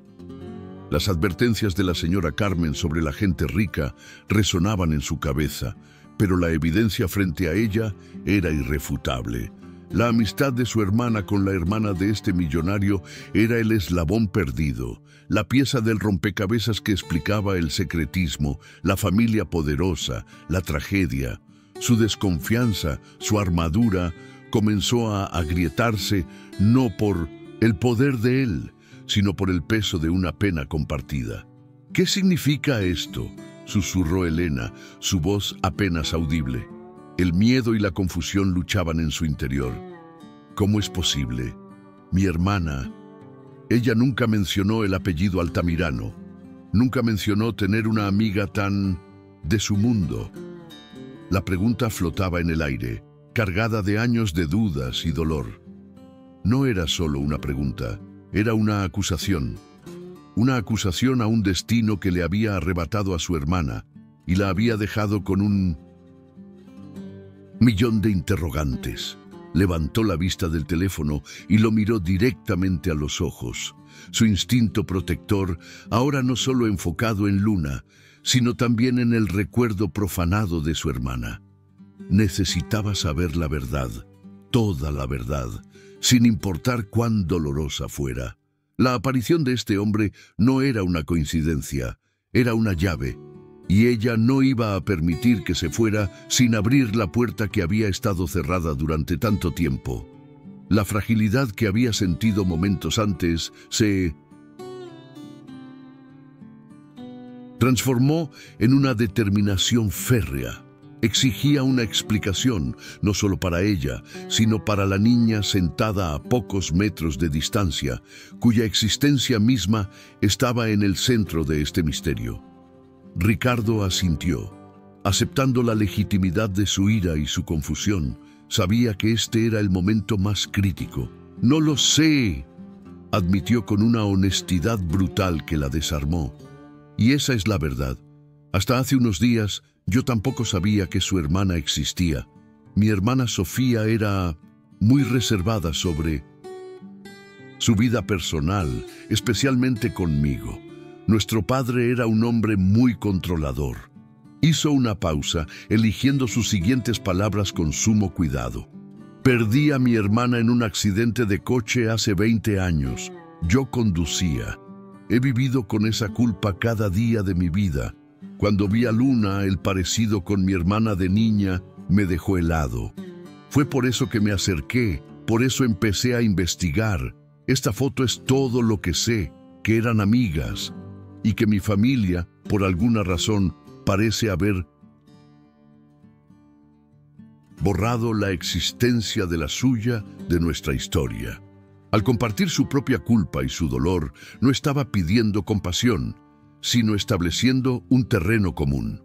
Las advertencias de la señora Carmen sobre la gente rica resonaban en su cabeza, pero la evidencia frente a ella era irrefutable. La amistad de su hermana con la hermana de este millonario era el eslabón perdido, la pieza del rompecabezas que explicaba el secretismo, la familia poderosa, la tragedia. Su desconfianza, su armadura, comenzó a agrietarse no por el poder de él, sino por el peso de una pena compartida. ¿Qué significa esto?, susurró Elena, su voz apenas audible. El miedo y la confusión luchaban en su interior. ¿Cómo es posible? Mi hermana. Ella nunca mencionó el apellido Altamirano. Nunca mencionó tener una amiga tan de su mundo. La pregunta flotaba en el aire, cargada de años de dudas y dolor. No era solo una pregunta, era una acusación. Una acusación a un destino que le había arrebatado a su hermana y la había dejado con un millón de interrogantes. Levantó la vista del teléfono y lo miró directamente a los ojos. Su instinto protector, ahora no solo enfocado en Luna, sino también en el recuerdo profanado de su hermana. Necesitaba saber la verdad, toda la verdad, sin importar cuán dolorosa fuera. La aparición de este hombre no era una coincidencia, era una llave, y ella no iba a permitir que se fuera sin abrir la puerta que había estado cerrada durante tanto tiempo. La fragilidad que había sentido momentos antes se transformó en una determinación férrea. Exigía una explicación, no solo para ella, sino para la niña sentada a pocos metros de distancia, cuya existencia misma estaba en el centro de este misterio. Ricardo asintió, aceptando la legitimidad de su ira y su confusión. Sabía que este era el momento más crítico. «No lo sé», admitió con una honestidad brutal que la desarmó. Y esa es la verdad. Hasta hace unos días, yo tampoco sabía que su hermana existía. Mi hermana Sofía era muy reservada sobre su vida personal, especialmente conmigo. Nuestro padre era un hombre muy controlador. Hizo una pausa, eligiendo sus siguientes palabras con sumo cuidado. Perdí a mi hermana en un accidente de coche hace 20 años. Yo conducía. He vivido con esa culpa cada día de mi vida. Cuando vi a Luna, el parecido con mi hermana de niña me dejó helado. Fue por eso que me acerqué, por eso empecé a investigar. Esta foto es todo lo que sé, que eran amigas, y que mi familia, por alguna razón, parece haber borrado la existencia de la suya de nuestra historia. Al compartir su propia culpa y su dolor, no estaba pidiendo compasión, sino estableciendo un terreno común.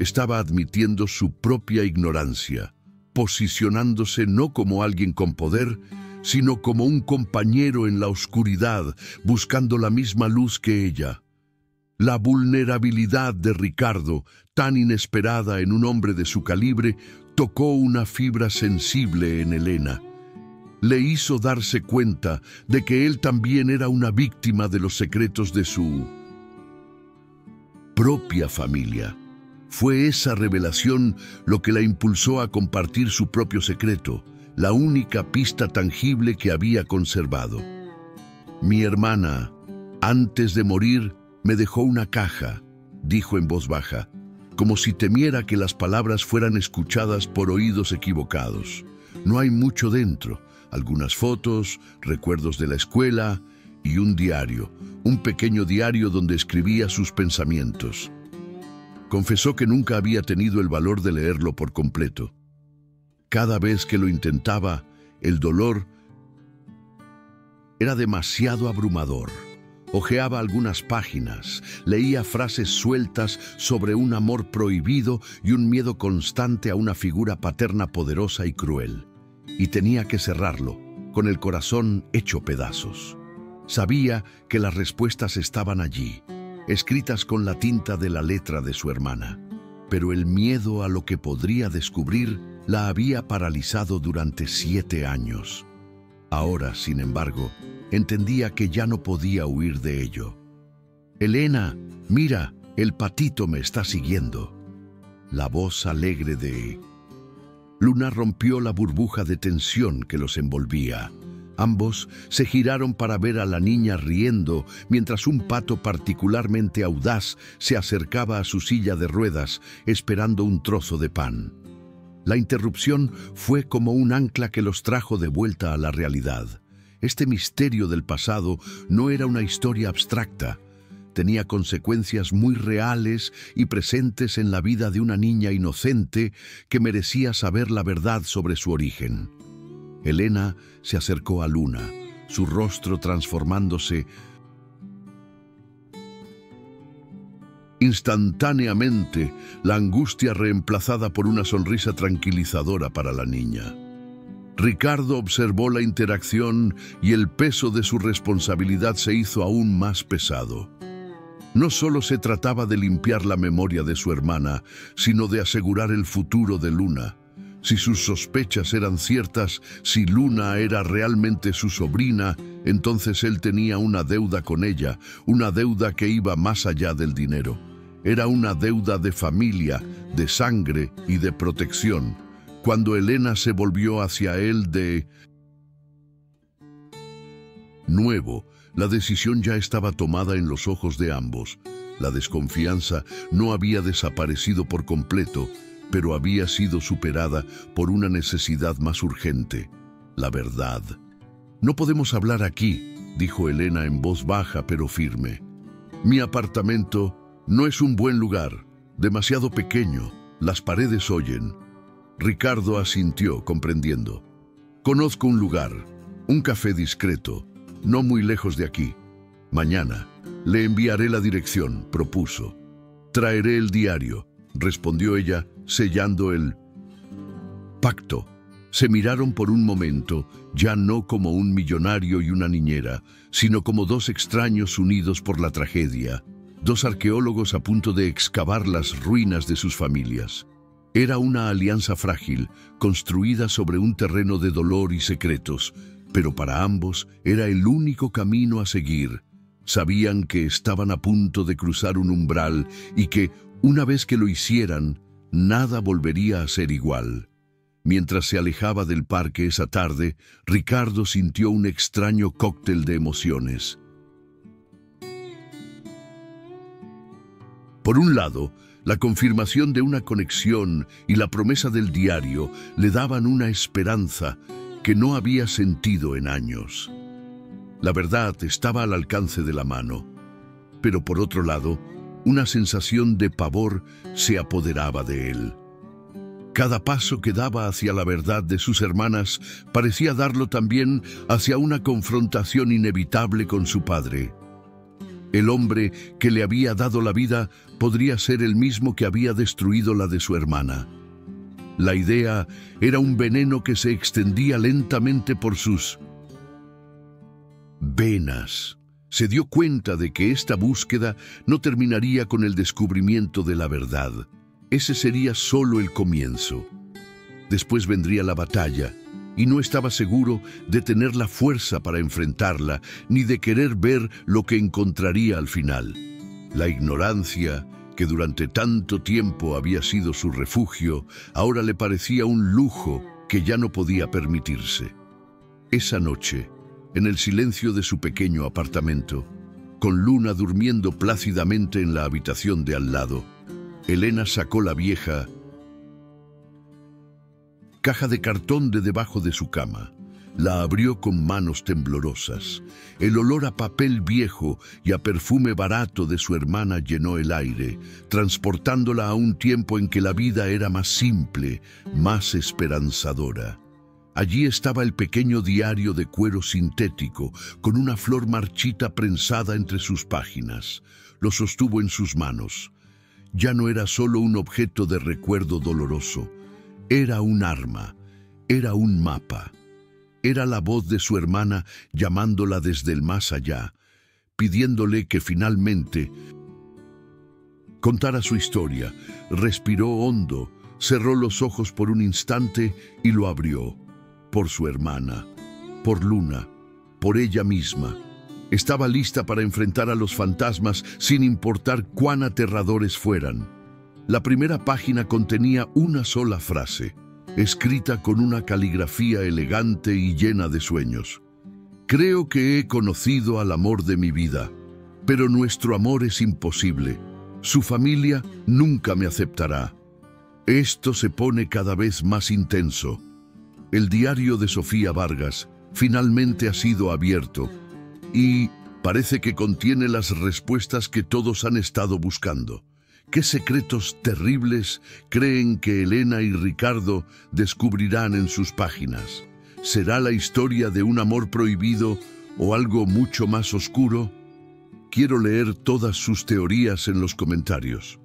Estaba admitiendo su propia ignorancia, posicionándose no como alguien con poder, sino como un compañero en la oscuridad, buscando la misma luz que ella. La vulnerabilidad de Ricardo, tan inesperada en un hombre de su calibre, tocó una fibra sensible en Elena. Le hizo darse cuenta de que él también era una víctima de los secretos de su propia familia. Fue esa revelación lo que la impulsó a compartir su propio secreto, la única pista tangible que había conservado. Mi hermana, antes de morir, me dejó una caja, dijo en voz baja, como si temiera que las palabras fueran escuchadas por oídos equivocados. No hay mucho dentro, algunas fotos, recuerdos de la escuela y un diario, un pequeño diario donde escribía sus pensamientos. Confesó que nunca había tenido el valor de leerlo por completo. Cada vez que lo intentaba, el dolor era demasiado abrumador. Hojeaba algunas páginas, leía frases sueltas sobre un amor prohibido y un miedo constante a una figura paterna poderosa y cruel. Y tenía que cerrarlo, con el corazón hecho pedazos. Sabía que las respuestas estaban allí, escritas con la tinta de la letra de su hermana. Pero el miedo a lo que podría descubrir la había paralizado durante 7 años. Ahora, sin embargo, entendía que ya no podía huir de ello. «Elena, mira, el patito me está siguiendo». la voz alegre de Luna rompió la burbuja de tensión que los envolvía. Ambos se giraron para ver a la niña riendo mientras un pato particularmente audaz se acercaba a su silla de ruedas esperando un trozo de pan. La interrupción fue como un ancla que los trajo de vuelta a la realidad. Este misterio del pasado no era una historia abstracta. Tenía consecuencias muy reales y presentes en la vida de una niña inocente que merecía saber la verdad sobre su origen. Elena se acercó a Luna, su rostro transformándose. Instantáneamente, la angustia reemplazada por una sonrisa tranquilizadora para la niña. Ricardo observó la interacción y el peso de su responsabilidad se hizo aún más pesado. No solo se trataba de limpiar la memoria de su hermana, sino de asegurar el futuro de Luna. Si sus sospechas eran ciertas, si Luna era realmente su sobrina, entonces él tenía una deuda con ella, una deuda que iba más allá del dinero. Era una deuda de familia, de sangre y de protección. Cuando Elena se volvió hacia él de nuevo, la decisión ya estaba tomada en los ojos de ambos. La desconfianza no había desaparecido por completo, pero había sido superada por una necesidad más urgente: la verdad. «No podemos hablar aquí», dijo Elena en voz baja pero firme. «Mi apartamento no es un buen lugar, demasiado pequeño, las paredes oyen». Ricardo asintió, comprendiendo. «Conozco un lugar, un café discreto, no muy lejos de aquí. Mañana le enviaré la dirección», propuso. «Traeré el diario», respondió ella, sellando el pacto. Se miraron por un momento, ya no como un millonario y una niñera, sino como dos extraños unidos por la tragedia, dos arqueólogos a punto de excavar las ruinas de sus familias. Era una alianza frágil, construida sobre un terreno de dolor y secretos, pero para ambos era el único camino a seguir. Sabían que estaban a punto de cruzar un umbral y que, una vez que lo hicieran, nada volvería a ser igual. Mientras se alejaba del parque esa tarde, Ricardo sintió un extraño cóctel de emociones. Por un lado, la confirmación de una conexión y la promesa del diario le daban una esperanza que no había sentido en años. La verdad estaba al alcance de la mano, pero por otro lado, una sensación de pavor se apoderaba de él. Cada paso que daba hacia la verdad de sus hermanas parecía darlo también hacia una confrontación inevitable con su padre. El hombre que le había dado la vida podría ser el mismo que había destruido la de su hermana. La idea era un veneno que se extendía lentamente por sus venas. Se dio cuenta de que esta búsqueda no terminaría con el descubrimiento de la verdad. Ese sería solo el comienzo. Después vendría la batalla, y no estaba seguro de tener la fuerza para enfrentarla, ni de querer ver lo que encontraría al final. La ignorancia, que durante tanto tiempo había sido su refugio, ahora le parecía un lujo que ya no podía permitirse. Esa noche, en el silencio de su pequeño apartamento, con Luna durmiendo plácidamente en la habitación de al lado, Elena sacó la vieja caja de cartón de debajo de su cama. La abrió con manos temblorosas. El olor a papel viejo y a perfume barato de su hermana llenó el aire, transportándola a un tiempo en que la vida era más simple, más esperanzadora. Allí estaba el pequeño diario de cuero sintético, con una flor marchita prensada entre sus páginas. Lo sostuvo en sus manos. Ya no era solo un objeto de recuerdo doloroso. Era un arma, era un mapa. Era la voz de su hermana llamándola desde el más allá, pidiéndole que finalmente contara su historia. Respiró hondo, cerró los ojos por un instante y lo abrió. Por su hermana, por Luna, por ella misma. Estaba lista para enfrentar a los fantasmas sin importar cuán aterradores fueran. La primera página contenía una sola frase, escrita con una caligrafía elegante y llena de sueños. Creo que he conocido al amor de mi vida, pero nuestro amor es imposible. Su familia nunca me aceptará. Esto se pone cada vez más intenso. El diario de Sofía Vargas finalmente ha sido abierto y parece que contiene las respuestas que todos han estado buscando. ¿Qué secretos terribles creen que Elena y Ricardo descubrirán en sus páginas? ¿Será la historia de un amor prohibido o algo mucho más oscuro? Quiero leer todas sus teorías en los comentarios.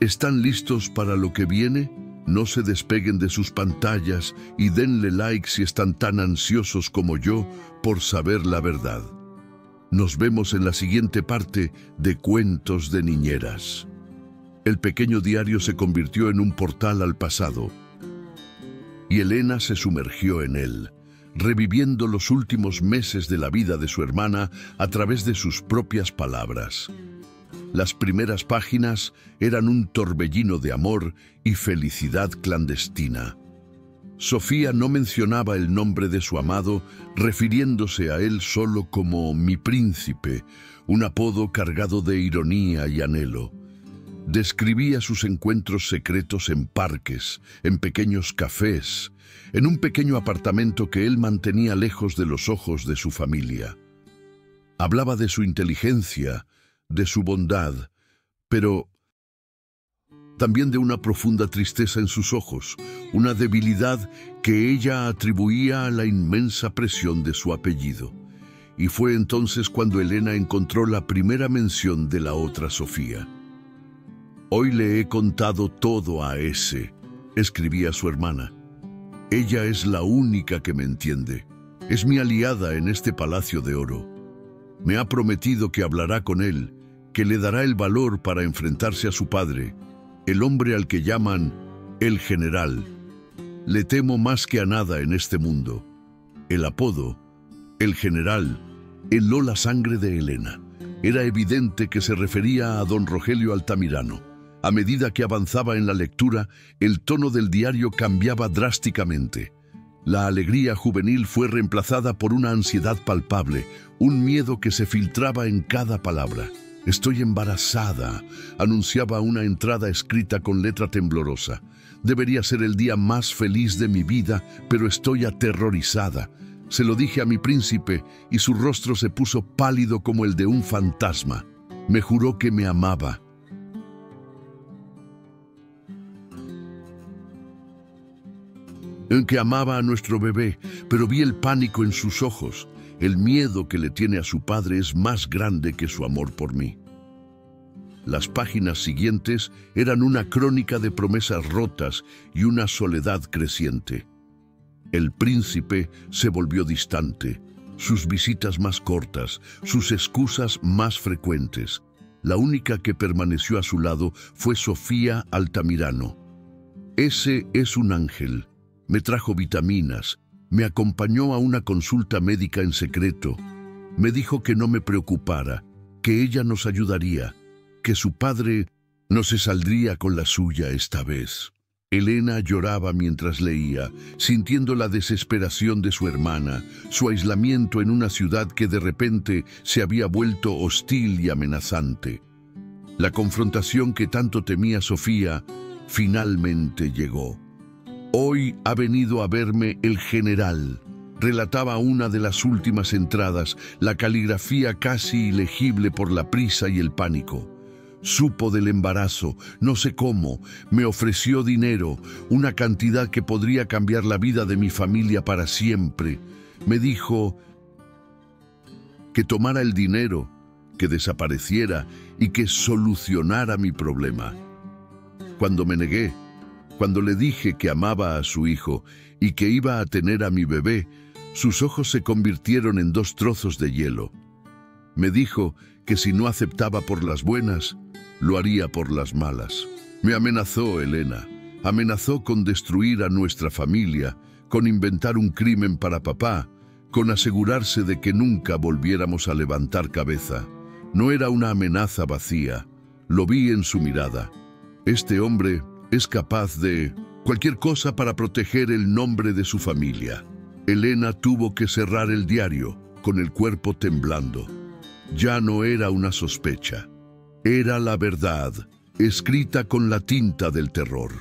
¿Están listos para lo que viene? No se despeguen de sus pantallas y denle like si están tan ansiosos como yo por saber la verdad. Nos vemos en la siguiente parte de Cuentos de Niñeras. El pequeño diario se convirtió en un portal al pasado y Elena se sumergió en él, reviviendo los últimos meses de la vida de su hermana a través de sus propias palabras. Las primeras páginas eran un torbellino de amor y felicidad clandestina. Sofía no mencionaba el nombre de su amado, refiriéndose a él solo como mi príncipe, un apodo cargado de ironía y anhelo. Describía sus encuentros secretos en parques, en pequeños cafés, en un pequeño apartamento que él mantenía lejos de los ojos de su familia. Hablaba de su inteligencia, de su bondad, pero también de una profunda tristeza en sus ojos, una debilidad que ella atribuía a la inmensa presión de su apellido. Y fue entonces cuando Elena encontró la primera mención de la otra Sofía. «Hoy le he contado todo a ese», escribía su hermana. «Ella es la única que me entiende. Es mi aliada en este palacio de oro. Me ha prometido que hablará con él, que le dará el valor para enfrentarse a su padre, el hombre al que llaman el general. Le temo más que a nada en este mundo». El apodo, el general, heló la sangre de Elena. Era evidente que se refería a don Rogelio Altamirano. A medida que avanzaba en la lectura, el tono del diario cambiaba drásticamente. La alegría juvenil fue reemplazada por una ansiedad palpable, un miedo que se filtraba en cada palabra. «Estoy embarazada», anunciaba una entrada escrita con letra temblorosa. «Debería ser el día más feliz de mi vida, pero estoy aterrorizada. Se lo dije a mi príncipe y su rostro se puso pálido como el de un fantasma. Me juró que me amaba. En que amaba a nuestro bebé, pero vi el pánico en sus ojos. El miedo que le tiene a su padre es más grande que su amor por mí». Las páginas siguientes eran una crónica de promesas rotas y una soledad creciente. El príncipe se volvió distante, sus visitas más cortas, sus excusas más frecuentes. La única que permaneció a su lado fue Sofía Altamirano. «Ese es un ángel. Me trajo vitaminas, me acompañó a una consulta médica en secreto. Me dijo que no me preocupara, que ella nos ayudaría, que su padre no se saldría con la suya esta vez». Elena lloraba mientras leía, sintiendo la desesperación de su hermana, su aislamiento en una ciudad que de repente se había vuelto hostil y amenazante. La confrontación que tanto temía Sofía finalmente llegó. «Hoy ha venido a verme el general», relataba una de las últimas entradas, la caligrafía casi ilegible por la prisa y el pánico. «Supo del embarazo, no sé cómo, me ofreció dinero, una cantidad que podría cambiar la vida de mi familia para siempre. Me dijo que tomara el dinero, que desapareciera y que solucionara mi problema. Cuando me negué, cuando le dije que amaba a su hijo y que iba a tener a mi bebé, sus ojos se convirtieron en 2 trozos de hielo. Me dijo que si no aceptaba por las buenas, lo haría por las malas. Me amenazó, Elena. Amenazó con destruir a nuestra familia, con inventar un crimen para papá, con asegurarse de que nunca volviéramos a levantar cabeza. No era una amenaza vacía. Lo vi en su mirada. Este hombre es capaz de cualquier cosa para proteger el nombre de su familia. Elena tuvo que cerrar el diario, con el cuerpo temblando. Ya no era una sospecha. Era la verdad, escrita con la tinta del terror.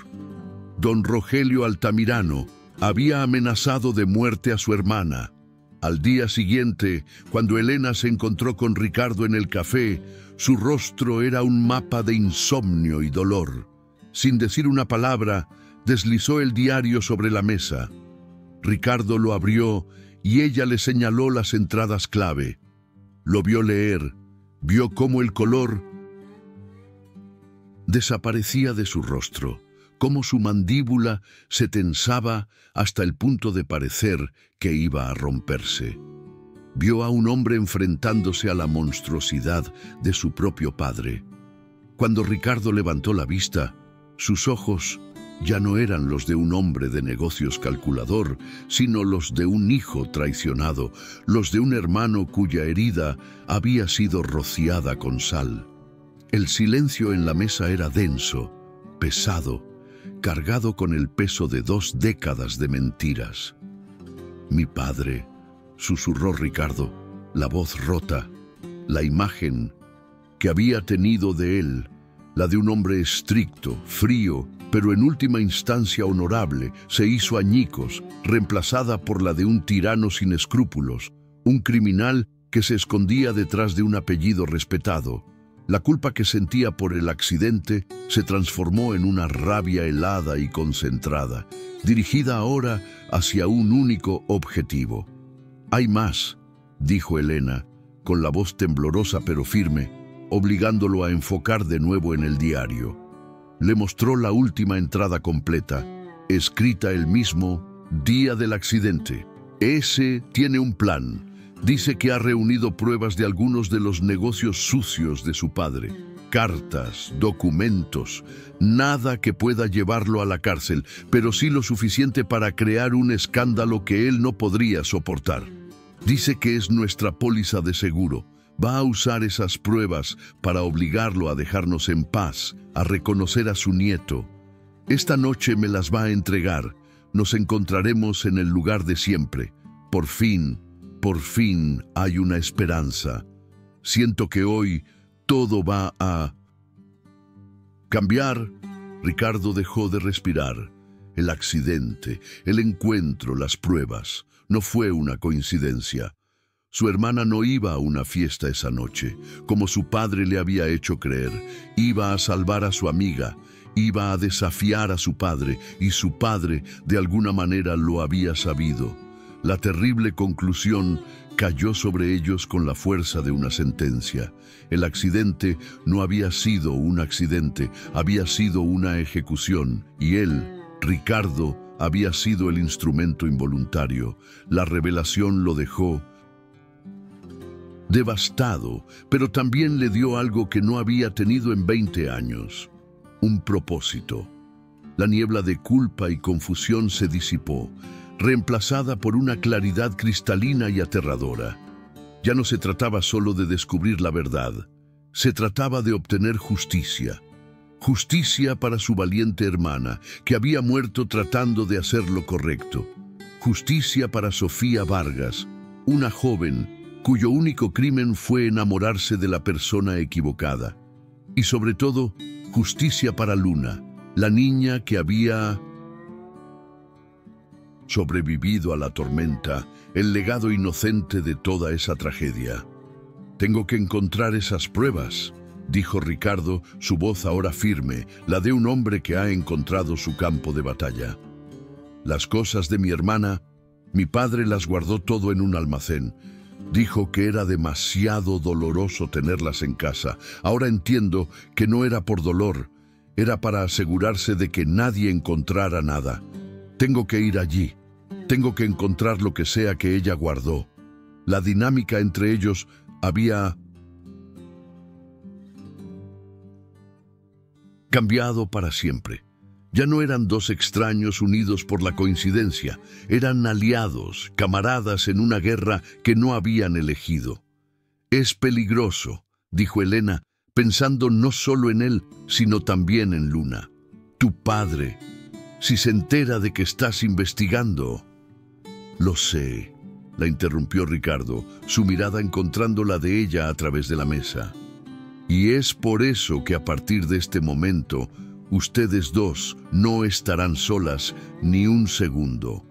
Don Rogelio Altamirano había amenazado de muerte a su hermana. Al día siguiente, cuando Elena se encontró con Ricardo en el café, su rostro era un mapa de insomnio y dolor. Sin decir una palabra, deslizó el diario sobre la mesa. Ricardo lo abrió y ella le señaló las entradas clave. Lo vio leer, vio cómo el color desaparecía de su rostro, cómo su mandíbula se tensaba hasta el punto de parecer que iba a romperse. Vio a un hombre enfrentándose a la monstruosidad de su propio padre. Cuando Ricardo levantó la vista, sus ojos ya no eran los de un hombre de negocios calculador, sino los de un hijo traicionado, los de un hermano cuya herida había sido rociada con sal. El silencio en la mesa era denso, pesado, cargado con el peso de 2 décadas de mentiras. «Mi padre», susurró Ricardo, la voz rota, la imagen que había tenido de él, la de un hombre estricto, frío, pero en última instancia honorable, se hizo añicos, reemplazada por la de un tirano sin escrúpulos, un criminal que se escondía detrás de un apellido respetado. La culpa que sentía por el accidente se transformó en una rabia helada y concentrada, dirigida ahora hacia un único objetivo. «Hay más», dijo Elena, con la voz temblorosa pero firme, obligándolo a enfocar de nuevo en el diario. Le mostró la última entrada completa, escrita el mismo día del accidente. «Ese tiene un plan. Dice que ha reunido pruebas de algunos de los negocios sucios de su padre. Cartas, documentos, nada que pueda llevarlo a la cárcel, pero sí lo suficiente para crear un escándalo que él no podría soportar. Dice que es nuestra póliza de seguro. Va a usar esas pruebas para obligarlo a dejarnos en paz, a reconocer a su nieto. Esta noche me las va a entregar. Nos encontraremos en el lugar de siempre. Por fin hay una esperanza. Siento que hoy todo va a cambiar». Ricardo dejó de respirar. El accidente, el encuentro, las pruebas. No fue una coincidencia. Su hermana no iba a una fiesta esa noche, como su padre le había hecho creer. Iba a salvar a su amiga, iba a desafiar a su padre, y su padre de alguna manera lo había sabido. La terrible conclusión cayó sobre ellos con la fuerza de una sentencia. El accidente no había sido un accidente, había sido una ejecución, y él, Ricardo, había sido el instrumento involuntario. La revelación lo dejó devastado, pero también le dio algo que no había tenido en 20 años, un propósito. La niebla de culpa y confusión se disipó, reemplazada por una claridad cristalina y aterradora. Ya no se trataba solo de descubrir la verdad, se trataba de obtener justicia. Justicia para su valiente hermana, que había muerto tratando de hacer lo correcto. Justicia para Sofía Vargas, una joven cuyo único crimen fue enamorarse de la persona equivocada. Y sobre todo, justicia para Luna, la niña que había sobrevivido a la tormenta, el legado inocente de toda esa tragedia. «Tengo que encontrar esas pruebas», dijo Ricardo, su voz ahora firme, la de un hombre que ha encontrado su campo de batalla. «Las cosas de mi hermana, mi padre las guardó todo en un almacén. Dijo que era demasiado doloroso tenerlas en casa. Ahora entiendo que no era por dolor, era para asegurarse de que nadie encontrara nada. Tengo que ir allí. Tengo que encontrar lo que sea que ella guardó». La dinámica entre ellos había cambiado para siempre. Ya no eran 2 extraños unidos por la coincidencia, eran aliados, camaradas en una guerra que no habían elegido. «Es peligroso», dijo Elena, pensando no solo en él, sino también en Luna. Tu padre, si se entera de que estás investigando... Lo sé, la interrumpió Ricardo, su mirada encontrando la de ella a través de la mesa. Y es por eso que a partir de este momento, ustedes dos no estarán solas ni un segundo.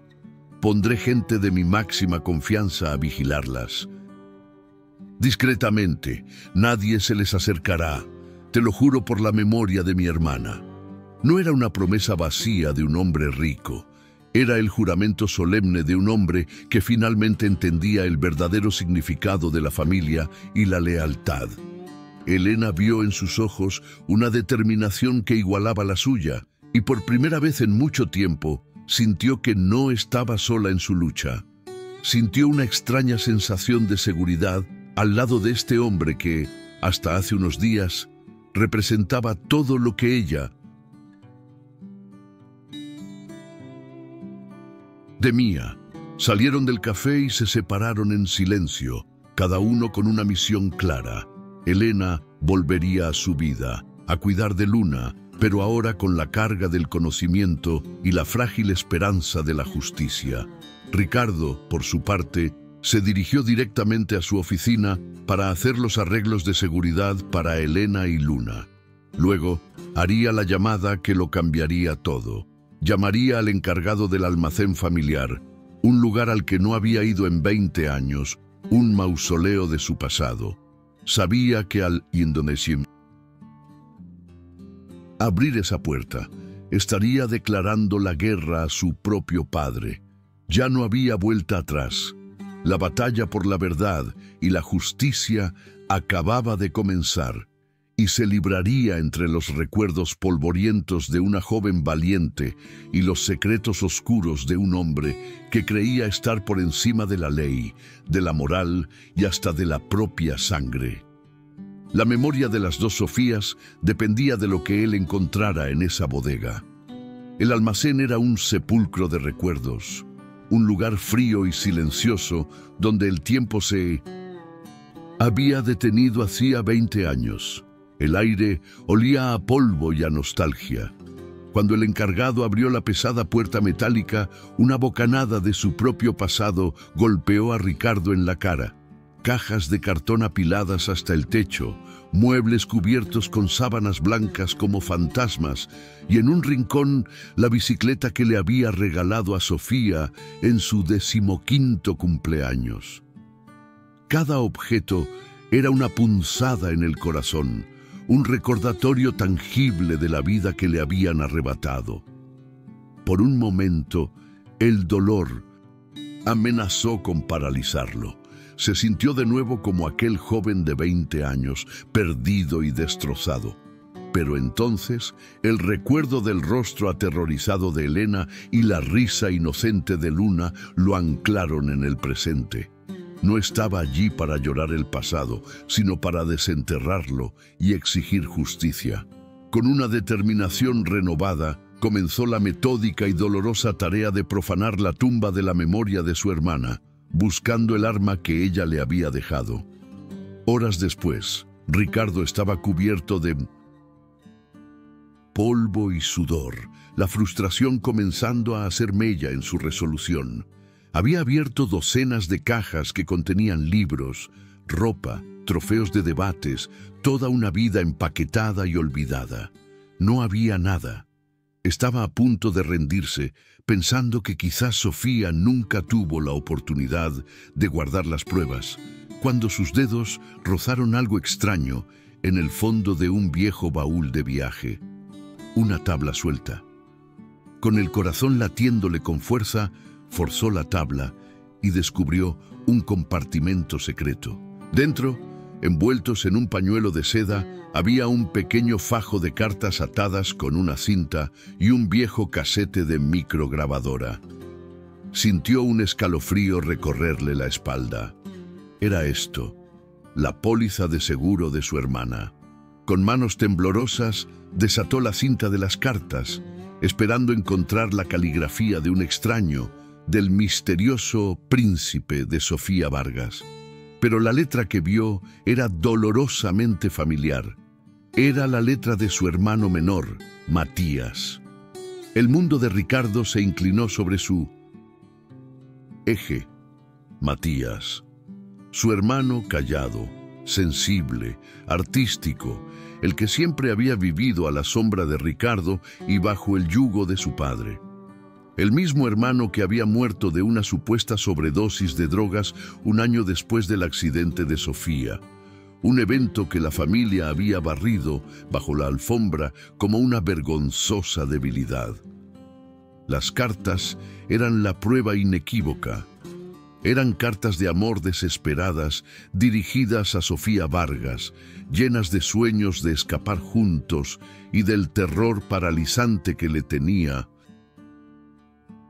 Pondré gente de mi máxima confianza a vigilarlas. Discretamente, nadie se les acercará, te lo juro por la memoria de mi hermana. No era una promesa vacía de un hombre rico, era el juramento solemne de un hombre que finalmente entendía el verdadero significado de la familia y la lealtad. Elena vio en sus ojos una determinación que igualaba la suya, y por primera vez en mucho tiempo sintió que no estaba sola en su lucha. Sintió una extraña sensación de seguridad al lado de este hombre que, hasta hace unos días, representaba todo lo que ella temía. Salieron del café y se separaron en silencio, cada uno con una misión clara. Elena volvería a su vida, a cuidar de Luna, pero ahora con la carga del conocimiento y la frágil esperanza de la justicia. Ricardo, por su parte, se dirigió directamente a su oficina para hacer los arreglos de seguridad para Elena y Luna. Luego, haría la llamada que lo cambiaría todo. Llamaría al encargado del almacén familiar, un lugar al que no había ido en 20 años, un mausoleo de su pasado. Sabía que al abrir esa puerta, estaría declarando la guerra a su propio padre. Ya no había vuelta atrás. La batalla por la verdad y la justicia acababa de comenzar y se libraría entre los recuerdos polvorientos de una joven valiente y los secretos oscuros de un hombre que creía estar por encima de la ley, de la moral y hasta de la propia sangre. La memoria de las dos Sofías dependía de lo que él encontrara en esa bodega. El almacén era un sepulcro de recuerdos, un lugar frío y silencioso donde el tiempo se había detenido hacía 20 años. El aire olía a polvo y a nostalgia. Cuando el encargado abrió la pesada puerta metálica, una bocanada de su propio pasado golpeó a Ricardo en la cara. Cajas de cartón apiladas hasta el techo, muebles cubiertos con sábanas blancas como fantasmas, y en un rincón la bicicleta que le había regalado a Sofía en su 15º cumpleaños. Cada objeto era una punzada en el corazón, un recordatorio tangible de la vida que le habían arrebatado. Por un momento, el dolor amenazó con paralizarlo. Se sintió de nuevo como aquel joven de 20 años, perdido y destrozado. Pero entonces, el recuerdo del rostro aterrorizado de Elena y la risa inocente de Luna lo anclaron en el presente. No estaba allí para llorar el pasado, sino para desenterrarlo y exigir justicia. Con una determinación renovada, comenzó la metódica y dolorosa tarea de profanar la tumba de la memoria de su hermana, buscando el arma que ella le había dejado. Horas después, Ricardo estaba cubierto de polvo y sudor, la frustración comenzando a hacer mella en su resolución. Había abierto docenas de cajas que contenían libros, ropa, trofeos de debates, toda una vida empaquetada y olvidada. No había nada. Estaba a punto de rendirse, pensando que quizás Sofía nunca tuvo la oportunidad de guardar las pruebas, cuando sus dedos rozaron algo extraño en el fondo de un viejo baúl de viaje. Una tabla suelta. Con el corazón latiéndole con fuerza, forzó la tabla y descubrió un compartimento secreto. Dentro, envueltos en un pañuelo de seda, había un pequeño fajo de cartas atadas con una cinta y un viejo casete de micrograbadora. Sintió un escalofrío recorrerle la espalda. Era esto, la póliza de seguro de su hermana. Con manos temblorosas, desató la cinta de las cartas, esperando encontrar la caligrafía de un extraño, del misterioso príncipe de Sofía Vargas. Pero la letra que vio era dolorosamente familiar. Era la letra de su hermano menor, Matías. El mundo de Ricardo se inclinó sobre su eje. Matías, su hermano callado, sensible, artístico, el que siempre había vivido a la sombra de Ricardo y bajo el yugo de su padre. El mismo hermano que había muerto de una supuesta sobredosis de drogas un año después del accidente de Sofía, un evento que la familia había barrido bajo la alfombra como una vergonzosa debilidad. Las cartas eran la prueba inequívoca. Eran cartas de amor desesperadas dirigidas a Sofía Vargas, llenas de sueños de escapar juntos y del terror paralizante que le tenía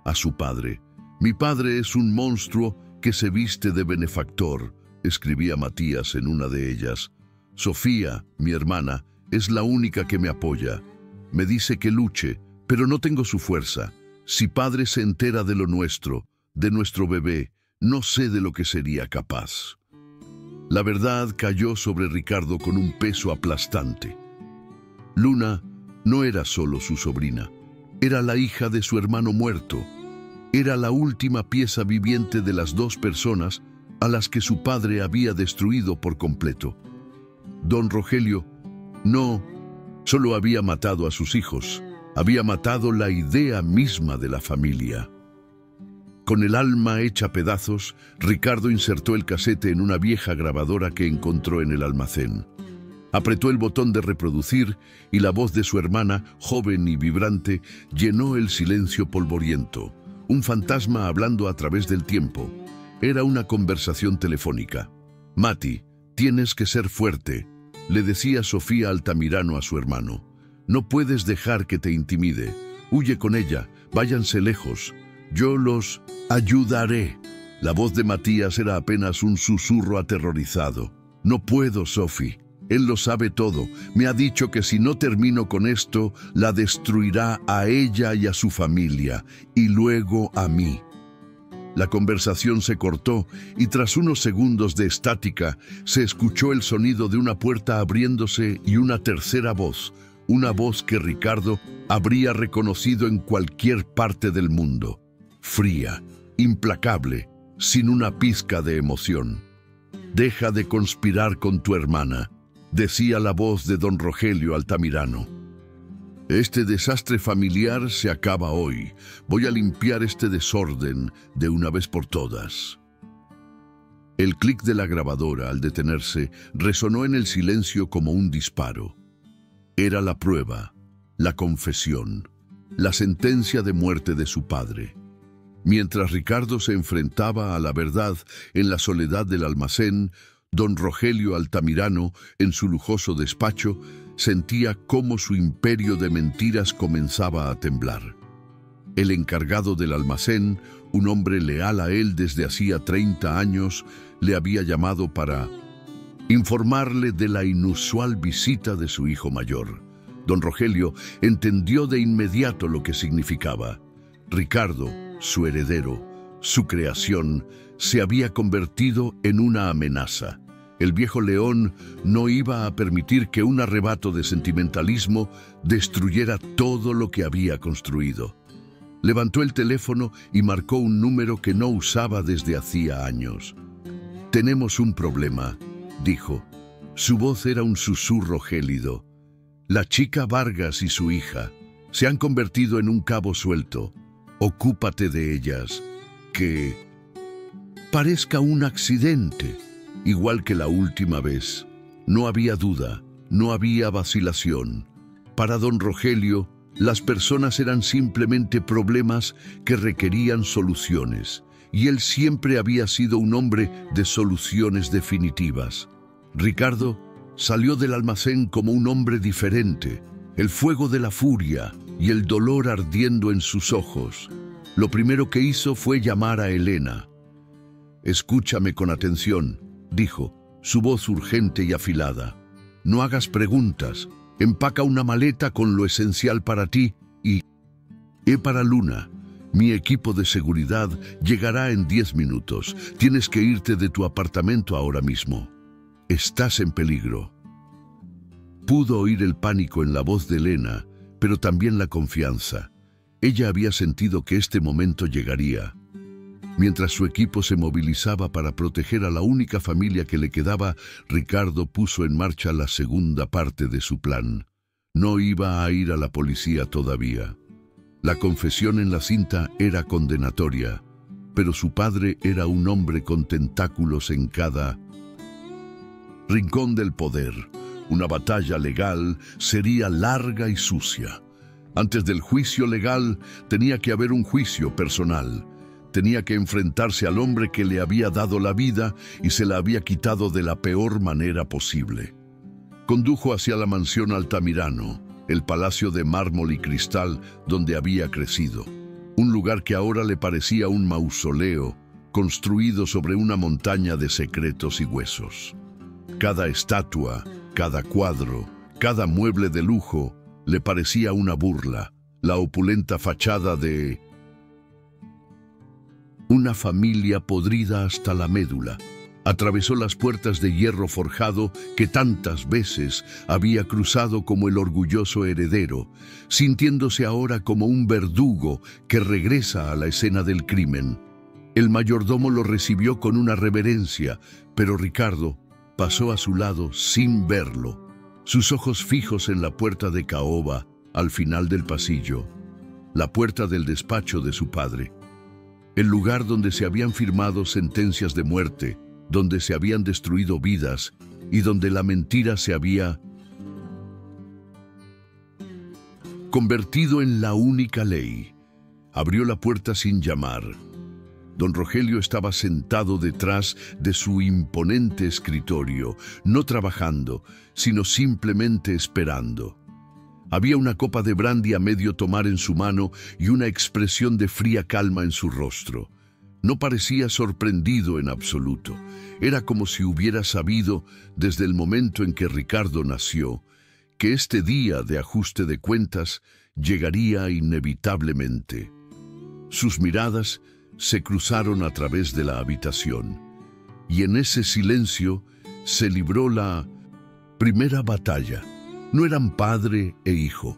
a su padre. «Mi padre es un monstruo que se viste de benefactor», escribía Matías en una de ellas. «Sofía, mi hermana, es la única que me apoya. Me dice que luche, pero no tengo su fuerza. Si padre se entera de lo nuestro, de nuestro bebé, no sé de lo que sería capaz». La verdad cayó sobre Ricardo con un peso aplastante. Luna no era solo su sobrina, era la hija de su hermano muerto. Era la última pieza viviente de las dos personas a las que su padre había destruido por completo. Don Rogelio no solo había matado a sus hijos, había matado la idea misma de la familia. Con el alma hecha pedazos, Ricardo insertó el casete en una vieja grabadora que encontró en el almacén. Apretó el botón de reproducir y la voz de su hermana, joven y vibrante, llenó el silencio polvoriento. Un fantasma hablando a través del tiempo. Era una conversación telefónica. «Mati, tienes que ser fuerte», le decía Sofía Altamirano a su hermano. «No puedes dejar que te intimide. Huye con ella, váyanse lejos. Yo los ayudaré». La voz de Matías era apenas un susurro aterrorizado. «No puedo, Sofi. Él lo sabe todo. Me ha dicho que si no termino con esto, la destruirá a ella y a su familia, y luego a mí». La conversación se cortó y tras unos segundos de estática se escuchó el sonido de una puerta abriéndose y una tercera voz, una voz que Ricardo habría reconocido en cualquier parte del mundo. Fría, implacable, sin una pizca de emoción. «Deja de conspirar con tu hermana», decía la voz de don Rogelio Altamirano. «Este desastre familiar se acaba hoy. Voy a limpiar este desorden de una vez por todas». El clic de la grabadora, al detenerse, resonó en el silencio como un disparo. Era la prueba, la confesión, la sentencia de muerte de su padre. Mientras Ricardo se enfrentaba a la verdad en la soledad del almacén, don Rogelio Altamirano, en su lujoso despacho, sentía cómo su imperio de mentiras comenzaba a temblar. El encargado del almacén, un hombre leal a él desde hacía 30 años, le había llamado para informarle de la inusual visita de su hijo mayor. Don Rogelio entendió de inmediato lo que significaba. Ricardo, su heredero, su creación, se había convertido en una amenaza. El viejo león no iba a permitir que un arrebato de sentimentalismo destruyera todo lo que había construido. Levantó el teléfono y marcó un número que no usaba desde hacía años. «Tenemos un problema», dijo. Su voz era un susurro gélido. «La chica Vargas y su hija se han convertido en un cabo suelto. Ocúpate de ellas. Que parezca un accidente, igual que la última vez». No había duda, no había vacilación. Para don Rogelio, las personas eran simplemente problemas que requerían soluciones, y él siempre había sido un hombre de soluciones definitivas. Ricardo salió del almacén como un hombre diferente, el fuego de la furia y el dolor ardiendo en sus ojos. Lo primero que hizo fue llamar a Elena. «Escúchame con atención», dijo, su voz urgente y afilada. «No hagas preguntas. Empaca una maleta con lo esencial para ti y para Luna. Mi equipo de seguridad llegará en 10 minutos. Tienes que irte de tu apartamento ahora mismo. Estás en peligro». Pudo oír el pánico en la voz de Elena, pero también la confianza. Ella había sentido que este momento llegaría. Mientras su equipo se movilizaba para proteger a la única familia que le quedaba, Ricardo puso en marcha la segunda parte de su plan. No iba a ir a la policía todavía. La confesión en la cinta era condenatoria, pero su padre era un hombre con tentáculos en cada rincón del poder. Una batalla legal sería larga y sucia. Antes del juicio legal tenía que haber un juicio personal. Tenía que enfrentarse al hombre que le había dado la vida y se la había quitado de la peor manera posible. Condujo hacia la mansión Altamirano, el palacio de mármol y cristal donde había crecido. Un lugar que ahora le parecía un mausoleo, construido sobre una montaña de secretos y huesos. Cada estatua, cada cuadro, cada mueble de lujo le parecía una burla, la opulenta fachada de una familia podrida hasta la médula. Atravesó las puertas de hierro forjado que tantas veces había cruzado como el orgulloso heredero, sintiéndose ahora como un verdugo que regresa a la escena del crimen. El mayordomo lo recibió con una reverencia, pero Ricardo pasó a su lado sin verlo, sus ojos fijos en la puerta de caoba al final del pasillo, la puerta del despacho de su padre. El lugar donde se habían firmado sentencias de muerte, donde se habían destruido vidas y donde la mentira se había convertido en la única ley. Abrió la puerta sin llamar. Don Rogelio estaba sentado detrás de su imponente escritorio, no trabajando, sino simplemente esperando. Había una copa de brandy a medio tomar en su mano y una expresión de fría calma en su rostro. No parecía sorprendido en absoluto. Era como si hubiera sabido, desde el momento en que Ricardo nació, que este día de ajuste de cuentas llegaría inevitablemente. Sus miradas se cruzaron a través de la habitación, y en ese silencio se libró la primera batalla. No eran padre e hijo.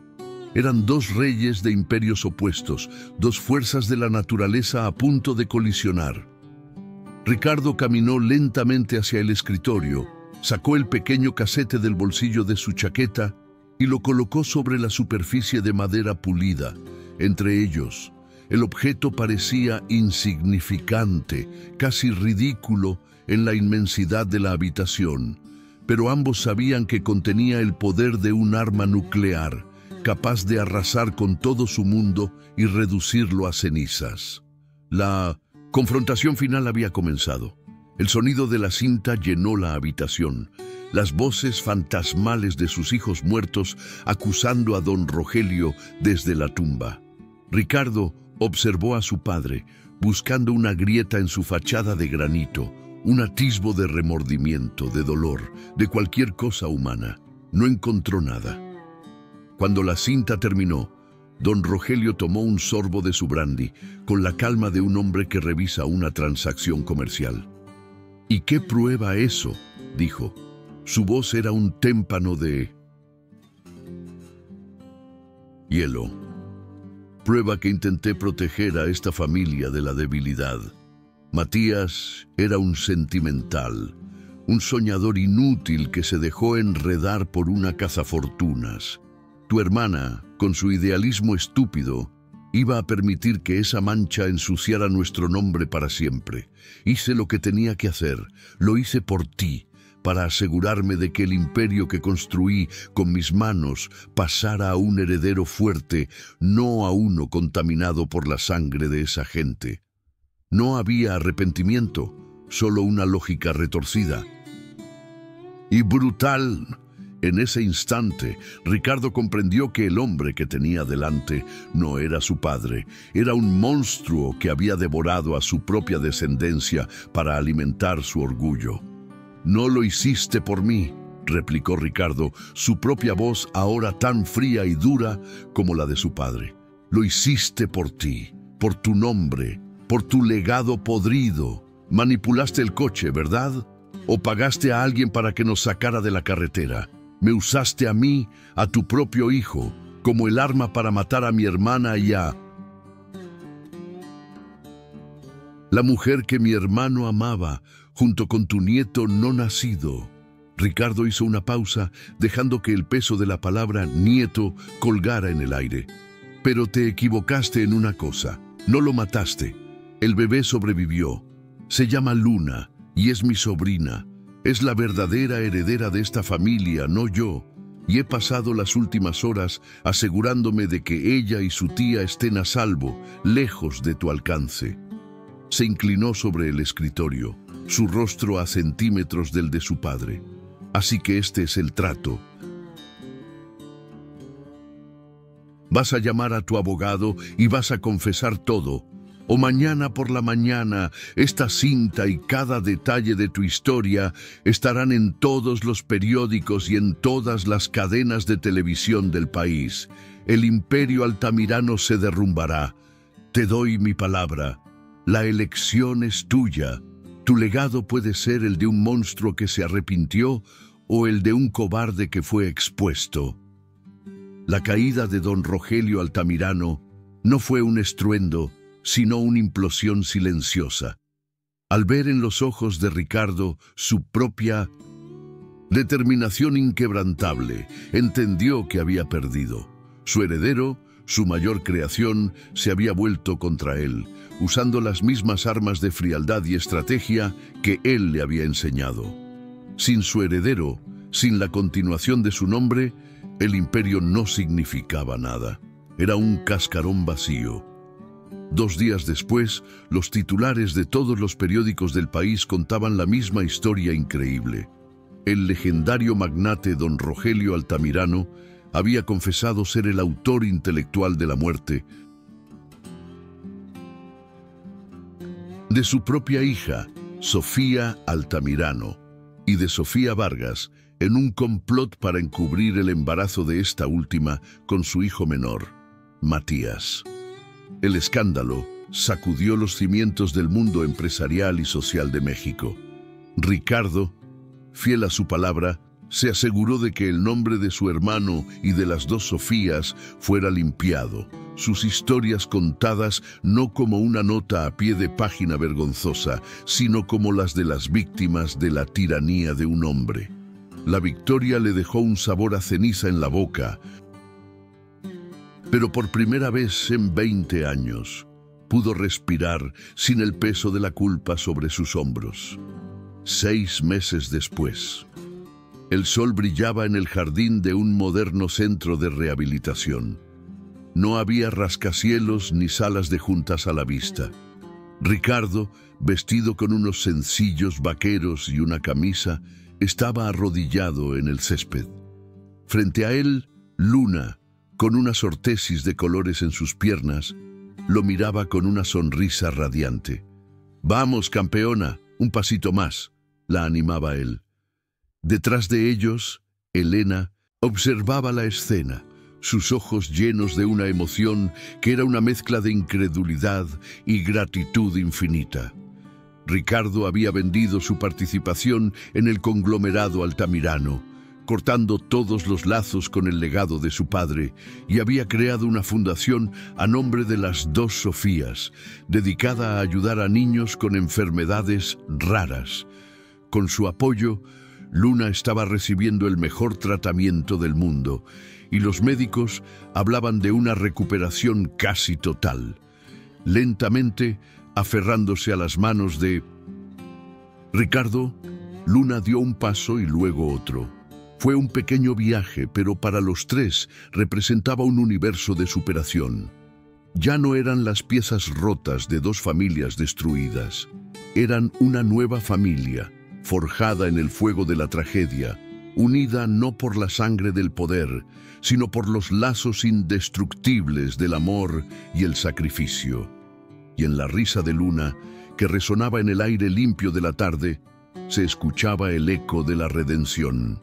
Eran dos reyes de imperios opuestos, dos fuerzas de la naturaleza a punto de colisionar. Ricardo caminó lentamente hacia el escritorio, sacó el pequeño casete del bolsillo de su chaqueta y lo colocó sobre la superficie de madera pulida. Entre ellos, el objeto parecía insignificante, casi ridículo en la inmensidad de la habitación, pero ambos sabían que contenía el poder de un arma nuclear, capaz de arrasar con todo su mundo y reducirlo a cenizas. La confrontación final había comenzado. El sonido de la cinta llenó la habitación. Las voces fantasmales de sus hijos muertos acusando a don Rogelio desde la tumba. Ricardo observó a su padre, buscando una grieta en su fachada de granito, un atisbo de remordimiento, de dolor, de cualquier cosa humana. No encontró nada. Cuando la cinta terminó, don Rogelio tomó un sorbo de su brandy, con la calma de un hombre que revisa una transacción comercial. ¿Y qué prueba eso?, dijo. Su voz era un témpano de hielo. Prueba que intenté proteger a esta familia de la debilidad. Matías era un sentimental, un soñador inútil que se dejó enredar por una cazafortunas. Tu hermana, con su idealismo estúpido, iba a permitir que esa mancha ensuciara nuestro nombre para siempre. Hice lo que tenía que hacer, lo hice por ti, para asegurarme de que el imperio que construí con mis manos pasara a un heredero fuerte, no a uno contaminado por la sangre de esa gente. No había arrepentimiento, solo una lógica retorcida y brutal. En ese instante, Ricardo comprendió que el hombre que tenía delante no era su padre, era un monstruo que había devorado a su propia descendencia para alimentar su orgullo. «No lo hiciste por mí», replicó Ricardo, su propia voz ahora tan fría y dura como la de su padre. «Lo hiciste por ti, por tu nombre, por tu legado podrido. Manipulaste el coche, ¿verdad? ¿O pagaste a alguien para que nos sacara de la carretera? Me usaste a mí, a tu propio hijo, como el arma para matar a mi hermana y a la mujer que mi hermano amaba, junto con tu nieto no nacido. Ricardo hizo una pausa, dejando que el peso de la palabra nieto colgara en el aire. Pero te equivocaste en una cosa. No lo mataste. El bebé sobrevivió. Se llama Luna y es mi sobrina. Es la verdadera heredera de esta familia, no yo. Y he pasado las últimas horas asegurándome de que ella y su tía estén a salvo, lejos de tu alcance. Se inclinó sobre el escritorio, su rostro a centímetros del de su padre. Así que este es el trato. Vas a llamar a tu abogado y vas a confesar todo. O mañana por la mañana, esta cinta y cada detalle de tu historia estarán en todos los periódicos y en todas las cadenas de televisión del país. El imperio altamirano se derrumbará. Te doy mi palabra. La elección es tuya. Tu legado puede ser el de un monstruo que se arrepintió o el de un cobarde que fue expuesto. La caída de don Rogelio Altamirano no fue un estruendo, sino una implosión silenciosa. Al ver en los ojos de Ricardo su propia determinación inquebrantable, entendió que había perdido. Su heredero, su mayor creación, se había vuelto contra él, usando las mismas armas de frialdad y estrategia que él le había enseñado. Sin su heredero, sin la continuación de su nombre, el imperio no significaba nada. Era un cascarón vacío. 2 días después, los titulares de todos los periódicos del país contaban la misma historia increíble. El legendario magnate don Rogelio Altamirano había confesado ser el autor intelectual de la muerte de su propia hija, Sofía Altamirano, y de Sofía Vargas, en un complot para encubrir el embarazo de esta última con su hijo menor, Matías. El escándalo sacudió los cimientos del mundo empresarial y social de México. Ricardo, fiel a su palabra, se aseguró de que el nombre de su hermano y de las 2 Sofías fuera limpiado, sus historias contadas no como una nota a pie de página vergonzosa, sino como las de las víctimas de la tiranía de un hombre. La victoria le dejó un sabor a ceniza en la boca, pero por primera vez en 20 años pudo respirar sin el peso de la culpa sobre sus hombros. 6 meses después, el sol brillaba en el jardín de un moderno centro de rehabilitación. No había rascacielos ni salas de juntas a la vista. Ricardo, vestido con unos sencillos vaqueros y una camisa, estaba arrodillado en el césped. Frente a él, Luna, con unas ortesis de colores en sus piernas, lo miraba con una sonrisa radiante. «Vamos, campeona, un pasito más», la animaba él. Detrás de ellos, Elena observaba la escena, sus ojos llenos de una emoción que era una mezcla de incredulidad y gratitud infinita. Ricardo había vendido su participación en el conglomerado altamirano, cortando todos los lazos con el legado de su padre, y había creado una fundación a nombre de las 2 Sofías, dedicada a ayudar a niños con enfermedades raras. Con su apoyo, Luna estaba recibiendo el mejor tratamiento del mundo, y los médicos hablaban de una recuperación casi total. Lentamente, aferrándose a las manos de Ricardo, Luna dio un paso y luego otro. Fue un pequeño viaje, pero para los 3 representaba un universo de superación. Ya no eran las piezas rotas de 2 familias destruidas. Eran una nueva familia, forjada en el fuego de la tragedia, unida no por la sangre del poder, sino por los lazos indestructibles del amor y el sacrificio. Y en la risa de Luna, que resonaba en el aire limpio de la tarde, se escuchaba el eco de la redención.